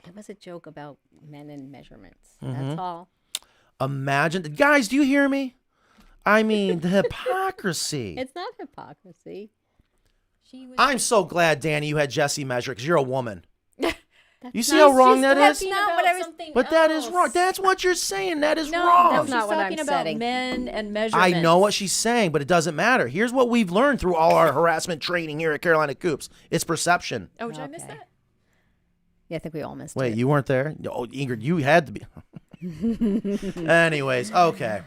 It was a joke about men and measurements. That's all. Imagine. Guys, do you hear me? I mean, the hypocrisy. It's not hypocrisy. I'm so glad, Danny, you had Jesse measure because you're a woman. You see not- how wrong she's that is? talking not what I was- But that is wrong. That's what you're saying. That is No, wrong. she's not what talking I'm about saying. men and measurements. I know what she's saying, but it doesn't matter. Here's what we've learned through all our harassment training here at Carolina Coops. It's perception. Oh, did I miss Okay. that? Yeah, I think we all missed Wait, it. you weren't there? Oh, Ingrid, you had to be. Anyways, okay.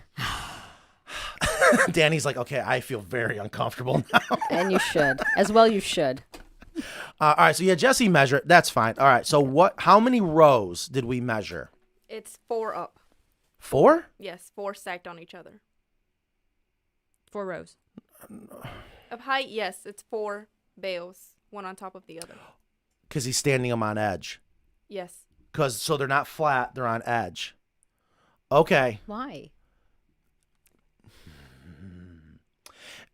Danny's like, okay, I feel very uncomfortable now. And you should. As well you should. All right, so yeah, Jesse measure. That's fine. All right, so what? How many rows did we measure? It's 4 up. 4? Yes, 4 stacked on each other. 4 rows. Of height, yes, it's 4 bales, one on top of the other. Because he's standing them on edge. Yes. So they're not flat, they're on edge. Okay. Why?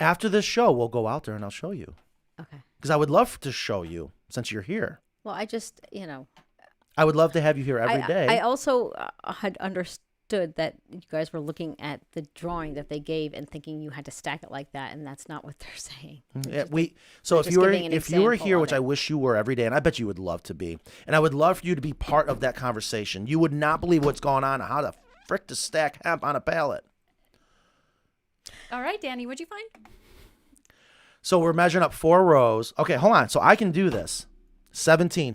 After this show, we'll go out there and I'll show you. Okay. Because I would love to show you since you're here. Well, I just, you know. I would love to have you here every day. I also had understood that you guys were looking at the drawing that they gave and thinking you had to stack it like that, and that's not what they're saying. Yeah, they're if just you were giving an here, example which of I it. wish you were every day, and I bet you would love to be, and I would love for you to be part of that conversation. You would not believe what's going on and how the frick to stack hemp on a pallet. All right, Danny, what'd you find? So we're measuring up 4 rows. Okay, hold on. So I can do this. 17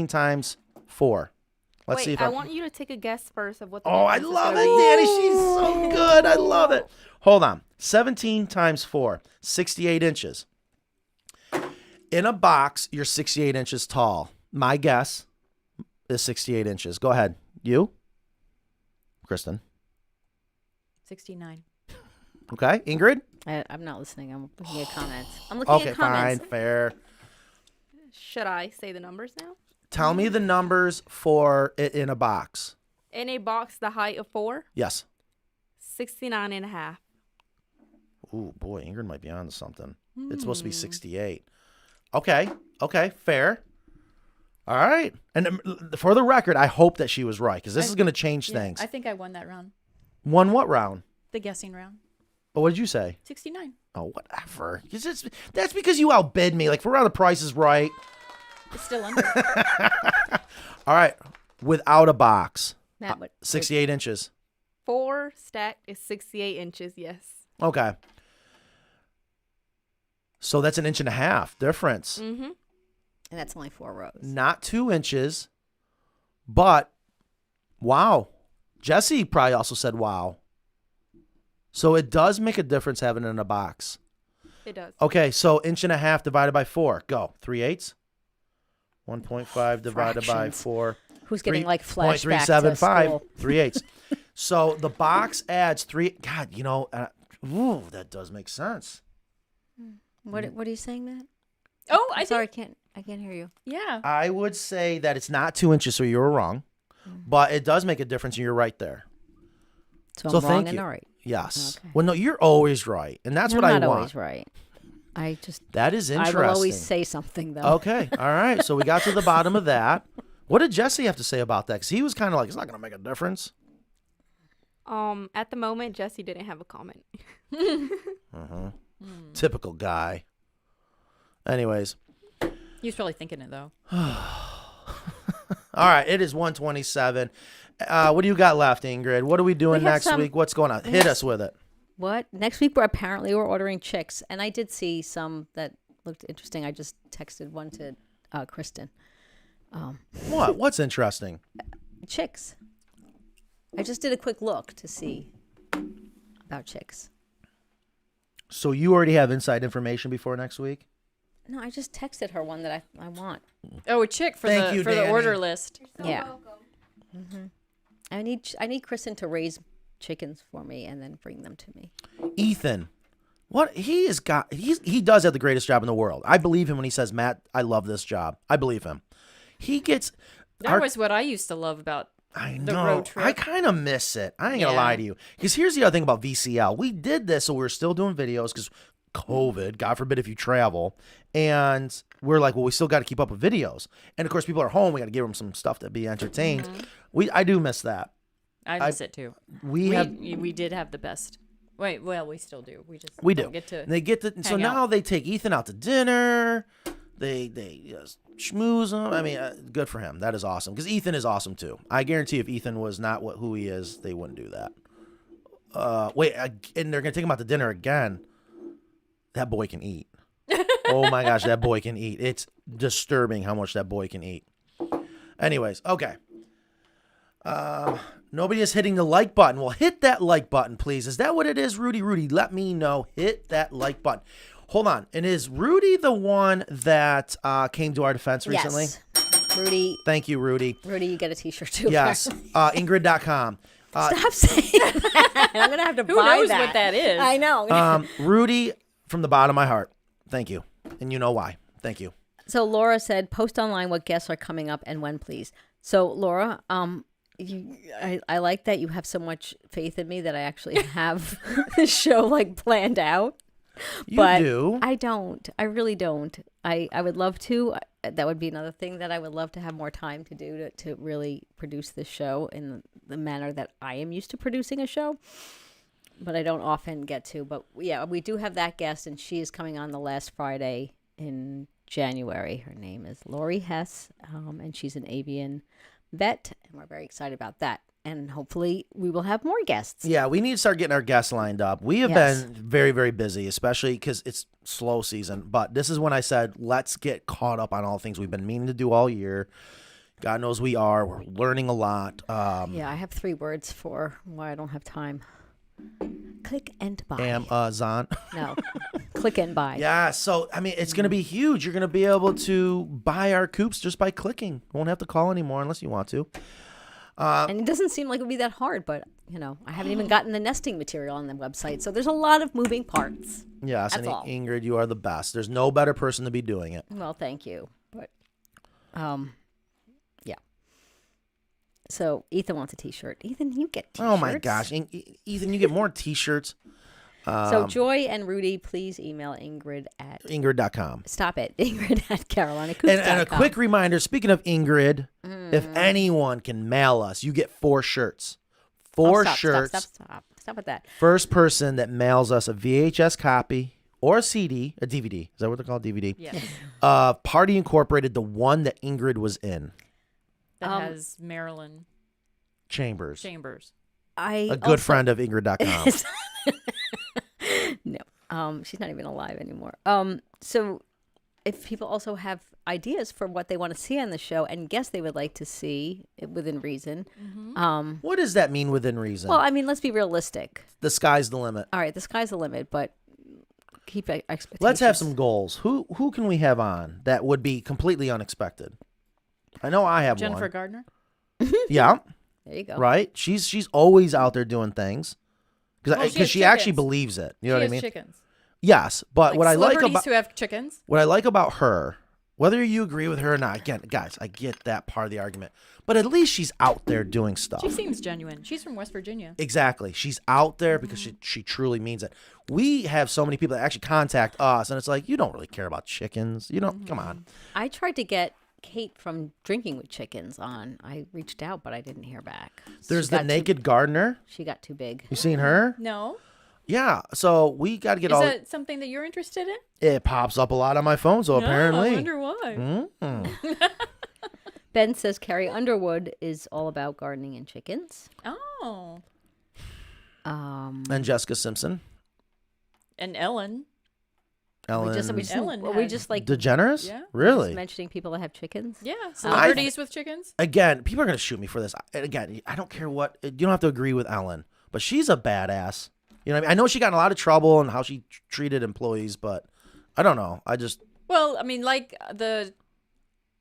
times 4. Let's Wait, see if I want you to take a guess first of what the Oh, I difference is love gonna it, be. Danny. She's so good. I love it. Hold on. 17 times 4, 68 inches. In a box, you're 68 inches tall. My guess is 68 inches. Go ahead. You? Kristen. 69. Okay. Ingrid? I'm not listening. I'm looking at comments. I'm looking Okay, at comments. fine. Fair. Should I say the numbers now? Tell me the numbers for it in a box. In a box, the height of 4, Yes. 69 and a half. Ooh, boy, Ingrid might be on to something. It's supposed to be 68. Okay. Okay, fair. All right. And for the record, I hope that she was right because this is going to change Yeah, things. I think I won that round. Won what round? The guessing round. Oh, what did you say? 69. Oh, whatever. That's because you outbid me. Like, if we're on the Price is Right. It's still under. All right. Without a box. Matt, what? 68 inches. 4 stacked is 68 inches, yes. Okay. So that's an inch and a half difference. Mm-hmm. And that's only 4 rows. Not 2 inches, but wow. Jesse probably also said wow. So it does make a difference having it in a box. It does. Okay, so inch and a half divided by 4. Go. 3/8. 1.5 divided by Fractions. 4. Who's getting like flashbacks to 0.375. school? 3/8. So the box adds 3. God, you know, ooh, that does make sense. What are you saying, Matt? Oh, I'm sorry, I can't hear you. Yeah. I would say that it's not 2 inches, so you were wrong. But it does make a difference, and you're right there. So So I'm wrong thank and you. all right. Yes. Okay. Well, no, you're always right, and that's what I'm I not want. always right. I just That is I interesting. will always say something though. Okay. All right. So we got to the bottom of that. What did Jesse have to say about that? Because he was kind of like, it's not going to make a difference. At the moment, Jesse didn't have a comment. Typical guy. Anyways. He was probably thinking it, though. All right. It is 1:27. What do you got left, Ingrid? What are we doing We have next some- week? What's going on? Hit us with it. What? Next week we're ordering chicks, and I did see some that looked interesting. I just texted one to Kristen. What? What's interesting? Chicks. I just did a quick look to see about chicks. So you already have inside information before next week? No, I just texted her one that I want. Oh, a chick for Thank the you, for the Danny. order list. Yeah. I need Kristen to raise chickens for me and then bring them to me. Ethan. What he does have the greatest job in the world. I believe him when he says, Matt, I love this job. I believe him. He gets That was what I used to love about I the know. road trip. I kind of miss it. I ain't gonna Yeah. lie to you. Because here's the other thing about VCL. We did this, so we're still doing videos because COVID, God forbid if you travel. And we're like, well, we still got to keep up with videos. And of course, people are home. We got to give them some stuff to be entertained. I do miss that. I miss it too. We We did have the best. Wait, well, we still do. We don't do. get to. They get to. So hang now out. they take Ethan out to dinner. They schmooze him. I mean, good for him. That is awesome because Ethan is awesome too. I guarantee if Ethan was not who he is, they wouldn't do that. Wait, and they're gonna take him out to dinner again. That boy can eat. Oh my gosh, that boy can eat. It's disturbing how much that boy can eat. Anyways, okay. Nobody is hitting the like button. Well, hit that like button, please. Is that what it is, Rudy? Rudy, let me know. Hit that like button. Hold on. And is Rudy the one that came to our defense recently? Yes. Rudy. Thank you, Rudy. Rudy, you get a t-shirt too. Yes. Ingrid.com. Stop saying that. I'm going to have to Who buy knows that. what that is? I know. Rudy, from the bottom of my heart, thank you. And you know why. Thank you. So Laura said, post online what guests are coming up and when, please. So Laura, I like that you have so much faith in me that I actually have this show like planned out. You but do. I don't. I really don't. I would love to. That would be another thing that I would love to have more time to do to really produce this show in the manner that I am used to producing a show. But I don't often get to. But yeah, we do have that guest, and she is coming on the last Friday in January. Her name is Lori Hess, and she's an avian vet, and we're very excited about that. And hopefully we will have more guests. Yeah, we need to start getting our guests lined up. We have been very, very busy, especially because it's slow season. But this is when I said, let's get caught up on all things we've been meaning to do all year. God knows we are. We're learning a lot. Yeah, I have 3 words for why I don't have time. Click and buy. Amazon. No, click and buy. Yeah, so, I mean, it's going to be huge. You're going to be able to buy our Coops just by clicking. You won't have to call anymore unless you want to. And it doesn't seem like it would be that hard, but, I haven't even gotten the nesting material on the website. So there's a lot of moving parts. Yes, That's and all. Ingrid, you are the best. There's no better person to be doing it. Well, thank you. But, yeah. So Ethan wants a t-shirt. Ethan, you get t-shirts. Oh, my gosh. Ethan, you get more T-shirts. So Joy and Rudy, please email Ingrid at... Ingrid.com. Stop it. Ingrid at CarolinaCoops.com. And a quick reminder, speaking of Ingrid, if anyone can mail us, you get 4 shirts. 4 shirts. Stop with that. First person that mails us a VHS copy or a CD, a DVD. Is that what they're called? DVD? Yeah. Party Incorporated, the one that Ingrid was in. That has Marilyn Chambers. A good friend of Ingrid.com. No, she's not even alive anymore. So if people also have ideas for what they want to see on the show and guests they would like to see within reason. What does that mean within reason? Well, I mean, let's be realistic. The sky's the limit. All right, the sky's the limit, but keep expectations. Let's have some goals. Who can we have on that would be completely unexpected? I know I have Jennifer one. Gardner? Yeah. There you go. Right? She's always out there doing things. Because she actually believes it. You know what I mean? Chickens. Yes, but what I like celebrities about who have chickens. what I like about her, whether you agree with her or not, again, guys, I get that part of the argument. But at least she's out there doing stuff. She seems genuine. She's from West Virginia. Exactly. She's out there because she truly means it. We have so many people that actually contact us, and it's like, you don't really care about chickens. You don't. Come on. I tried to get Kate from Drinking with Chickens on. I reached out, but I didn't hear back. There's the Naked Gardener. She got too big. You seen her? No. Yeah. So we got to get Is all. that something that you're interested in? It pops up a lot on my phone, so apparently. I wonder why. Ben says Carrie Underwood is all about gardening and chickens. Oh. And Jessica Simpson. And Ellen. Ellen. We just like DeGeneres? Yeah. Really? just mentioning people that have chickens. Yeah. Celebrities with chickens. Again, people are going to shoot me for this. Again, I don't care what. You don't have to agree with Ellen, but she's a badass. You know what I mean? I know she got in a lot of trouble and how she treated employees, but I don't know. Well, I mean, like the,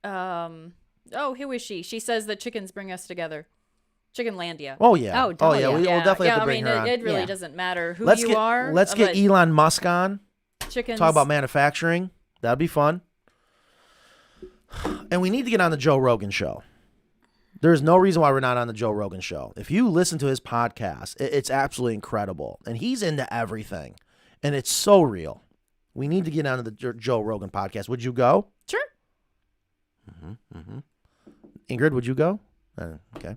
who is she? She says that chickens bring us together. Chickenlandia. Oh, yeah. Oh, oh yeah. We'll definitely have to bring her on. It really doesn't matter who Let's you get, are. Let's get Elon Musk on. Chickens. Talk about manufacturing. That'd be fun. And we need to get on the Joe Rogan show. There's no reason why we're not on the Joe Rogan show. If you listen to his podcast, it's absolutely incredible. And he's into everything. And it's so real. We need to get on the Joe Rogan podcast. Would you go? Sure. Ingrid, would you go? Okay.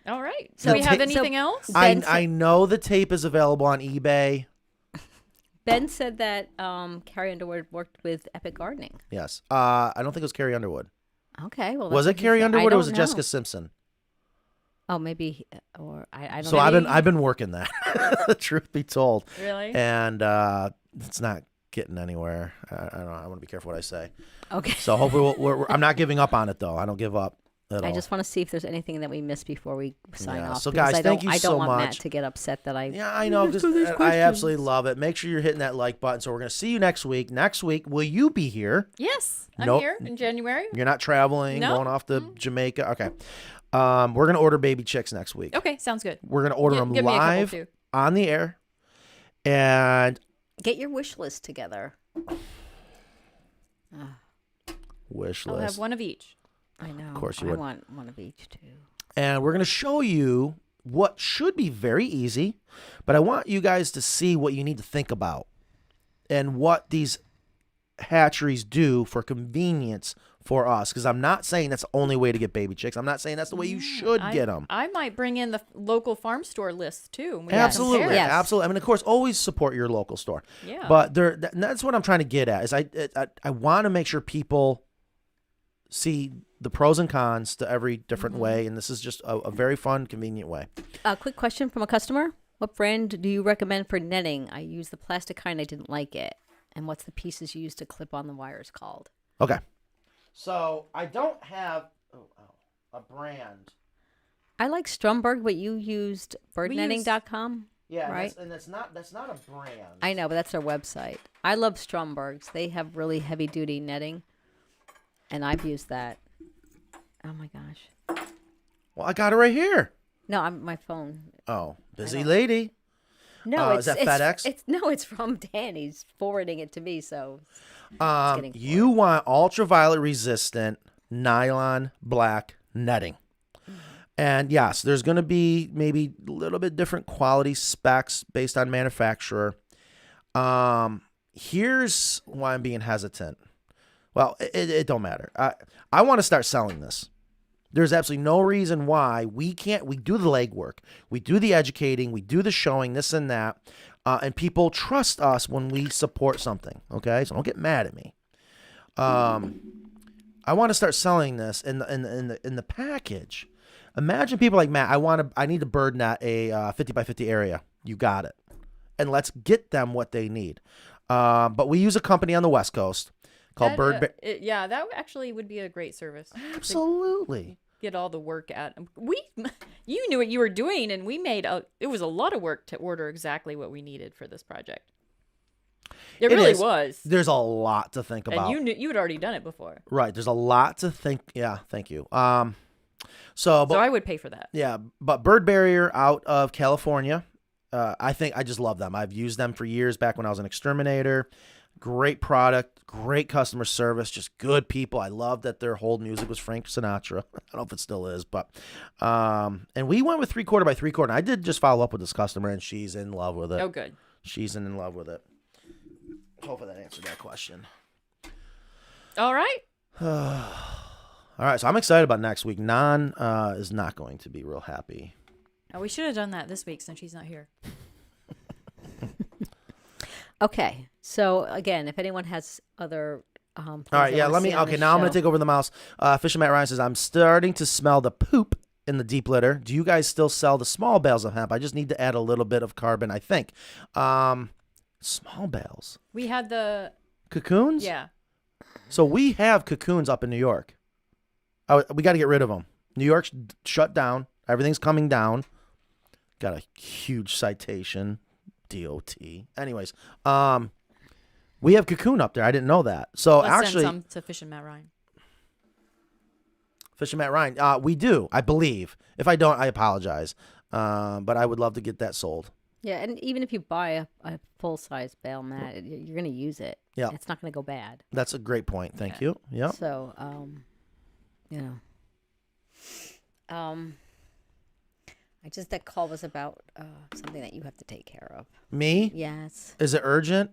All right. So Do we have ta- anything so- else? I know the tape is available on eBay. Ben said that Carrie Underwood worked with Epic Gardening. Yes. I don't think it was Carrie Underwood. Okay, well, Was that's it Carrie interesting. I Underwood or was it don't Jessica know. Simpson? Oh, maybe, or I don't So know. I've been working that. Truth be told. Really? And it's not getting anywhere. I don't know. I want to be careful what I say. Okay. So hopefully I'm not giving up on it though. I don't give up at all. I just want to see if there's anything that we missed before we sign Yeah. off. So because guys, thank you I don't so want much. Matt to get upset that I. Yeah, I know. Just, I absolutely love it. Make sure you're hitting that like button. So we're gonna see you next week. Next week, will you be here? Yes, I'm Nope. here in January. You're not traveling, No. going off to Jamaica. Okay. We're gonna order baby chicks next week. Okay, sounds good. We're gonna order them Give me a couple, live too. on the air, and Get your wish list together. wish I'll list. have one of each. I know. Of course you I would. want one of each too. And we're gonna show you what should be very easy, but I want you guys to see what you need to think about and what these hatcheries do for convenience for us. Because I'm not saying that's the only way to get baby chicks. I'm not saying that's the way you should get them. I might bring in the local farm store list too. and we can Absolutely, compare. Yes. absolutely. I mean, of course, always support your local store. Yeah. But that's what I'm trying to get at. Is I want to make sure people see the pros and cons to every different way, and this is just a very fun, convenient way. A quick question from a customer: what brand do you recommend for netting? I used the plastic kind. I didn't like it. And what's the pieces used to clip on the wires called? Okay. So I don't have a brand. I like Stromberg, but you used birdnetting.com. Yeah, right. That's not a brand. I know, but that's their website. I love Stromberg's. They have really heavy duty netting, and I've used that. Oh my gosh. Well, I got it right here. No, my phone. Oh, busy lady. No, is that FedEx? It's from Dan. He's forwarding it to me, so. You want ultraviolet resistant nylon black netting. And yes, there's going to be maybe a little bit different quality specs based on manufacturer. Here's why I'm being hesitant. Well, it don't matter. I want to start selling this. There's absolutely no reason why we can't. We do the legwork. We do the educating. We do the showing, this and that. And people trust us when we support something. Okay? So don't get mad at me. I want to start selling this in the package. Imagine people like Matt. I need to bird net a 50 by 50 area. You got it. And let's get them what they need. But we use a company on the West Coast called yeah, that actually would be a great service. Absolutely. Get all the work out. You knew what you were doing, and we made it was a lot of work to order exactly what we needed for this project. It really was. There's a lot to think about. And you had already done it before. Right. There's a lot to think. Yeah. Thank you. So I would pay for that. Yeah. But Bird Barrier out of California, I just love them. I've used them for years back when I was an exterminator. Great product, great customer service, just good people. I love that their hold music was Frank Sinatra. I don't know if it still is, but and we went with 3/4 by 3/4. I did just follow up with this customer, and she's in love with it. Oh, good. She's in love with it. Hopefully that answered that question. All right. All right, so I'm excited about next week. Nan is not going to be real happy. Oh, we should have done that this week since she's not here. Okay, so again, if anyone has other all right, yeah, now I'm going to take over the mouse. Fisher Matt Ryan says, I'm starting to smell the poop in the deep litter. Do you guys still sell the small bales of hemp? I just need to add a little bit of carbon, I think. Small bales. We had the cocoons? Yeah. So we have cocoons up in New York. We got to get rid of them. New York's shut down. Everything's coming down. Got a huge citation. DOT. Anyways, we have cocoon up there. I didn't know that. So Let's actually, send some to Fish and Matt Ryan. Fish and Matt Ryan. We do, I believe. If I don't, I apologize. But I would love to get that sold. Yeah, and even if you buy a full size bale, Matt, you're going to use it. Yeah, it's not going to go bad. That's a great point. Thank you. Yeah. So, that call was about something that you have to take care of. Me? Yes. Is it urgent?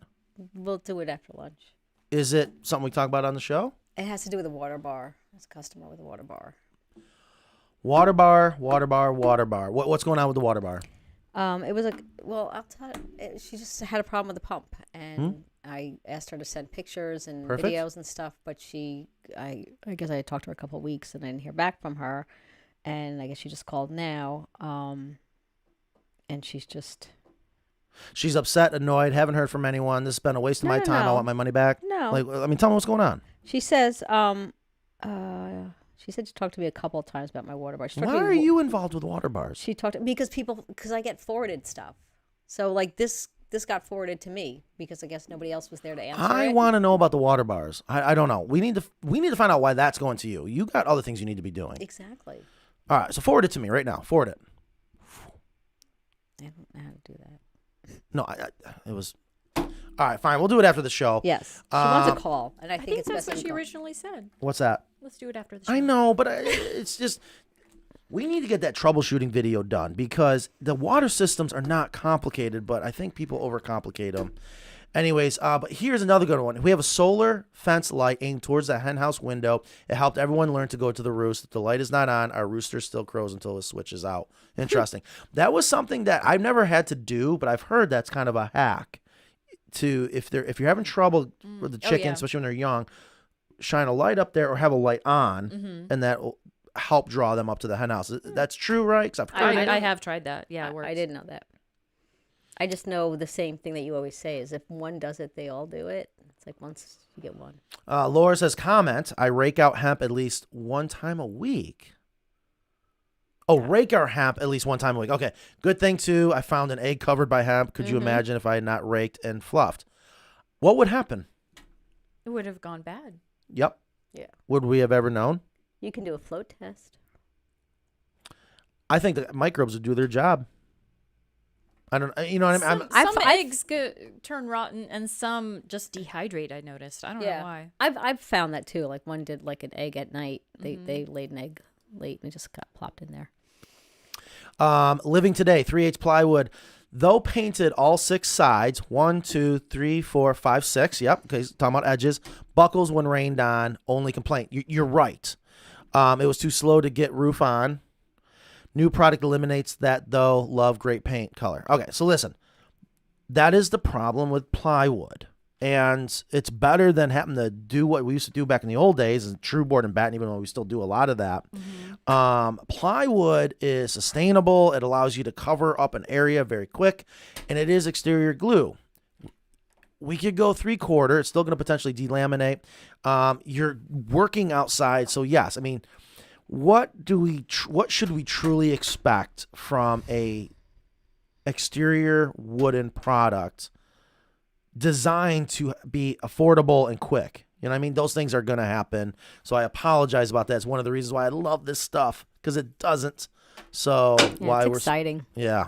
We'll do it after lunch. Is it something we talk about on the show? It has to do with a water bar. It's a customer with a water bar. Water bar. What's going on with the water bar? It was I'll tell you, she just had a problem with the pump, and I asked her to send pictures and videos and stuff, but I guess I had talked to her a couple of weeks and I didn't hear back from her, and I guess she just called now, and she's upset, annoyed, haven't heard from anyone. This has been a waste of my time. I want my money back. No. Tell me what's going on. She says, she said she talked to me a couple of times about my water bar. Why are you involved with water bars? She talked because I get forwarded stuff. So like this got forwarded to me because I guess nobody else was there to answer I want to know about the water bars. I don't know. We need to find out why that's going to you. You got other things you need to be doing. Exactly. All right, so forward it to me right now. Forward it. I don't know how to do that. No, it was. All right, fine. We'll do it after the show. Yes. She wants a call, and I think it's that's best what she originally said. What's that? Let's do it after the show. I know, but it's just we need to get that troubleshooting video done because the water systems are not complicated, but I think people overcomplicate them. Anyways, but here's another good one. We have a solar fence light aimed towards the henhouse window. It helped everyone learn to go to the roost. If the light is not on, our rooster still crows until the switch is out. Interesting. That was something that I've never had to do, but I've heard that's kind of a hack. If you're having trouble with the chickens, especially when they're young, shine a light up there or have a light on, and that will help draw them up to the henhouse. That's true, right? 'Cause I have tried that. Yeah, it works. I didn't know that. I just know the same thing that you always say is if one does it, they all do it. It's like once you get one. Laura says, comment, I rake out hemp at least one time a week. Oh, rake our hemp at least one time a week. Okay, good thing, too. I found an egg covered by hemp. Could you imagine if I had not raked and fluffed? What would happen? It would have gone bad. Yep. Yeah. Would we have ever known? You can do a float test. I think the microbes would do their job. I don't, you know what I mean? Some eggs turn rotten and some just dehydrate. I noticed. I don't know why. I've found that too. Like one did like an egg at night. They laid an egg late and it just got plopped in there. Living today, 3/8 plywood. Though painted all 6 sides, 1, 2, 3, 4, 5, 6. Yep. Okay. Talking about edges. Buckles when rained on. Only complaint. You're right. It was too slow to get roof on. New product eliminates that though. Love great paint color. Okay. So listen, that is the problem with plywood. And it's better than having to do what we used to do back in the old days, and true board and batten, even though we still do a lot of that. Plywood is sustainable. It allows you to cover up an area very quick, and it is exterior glue. We could go 3/4. It's still going to potentially delaminate. You're working outside, so yes. I mean, what should we truly expect from a exterior wooden product designed to be affordable and quick? You know what I mean? Those things are going to happen. So I apologize about that. It's one of the reasons why I love this stuff, because it doesn't. So why it's exciting. Yeah.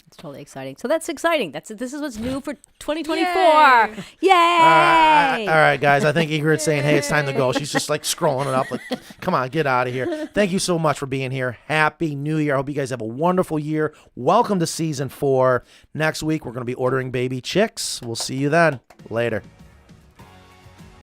It's totally exciting. So that's exciting. This is what's new for 2024. Yay! All right, guys. I think Ingrid's saying, hey, it's time to go. She's just like scrolling it up. Like, come on, get out of here. Thank you so much for being here. Happy New Year. I hope you guys have a wonderful year. Welcome to season 4. Next week, we're going to be ordering baby chicks. We'll see you then. Later.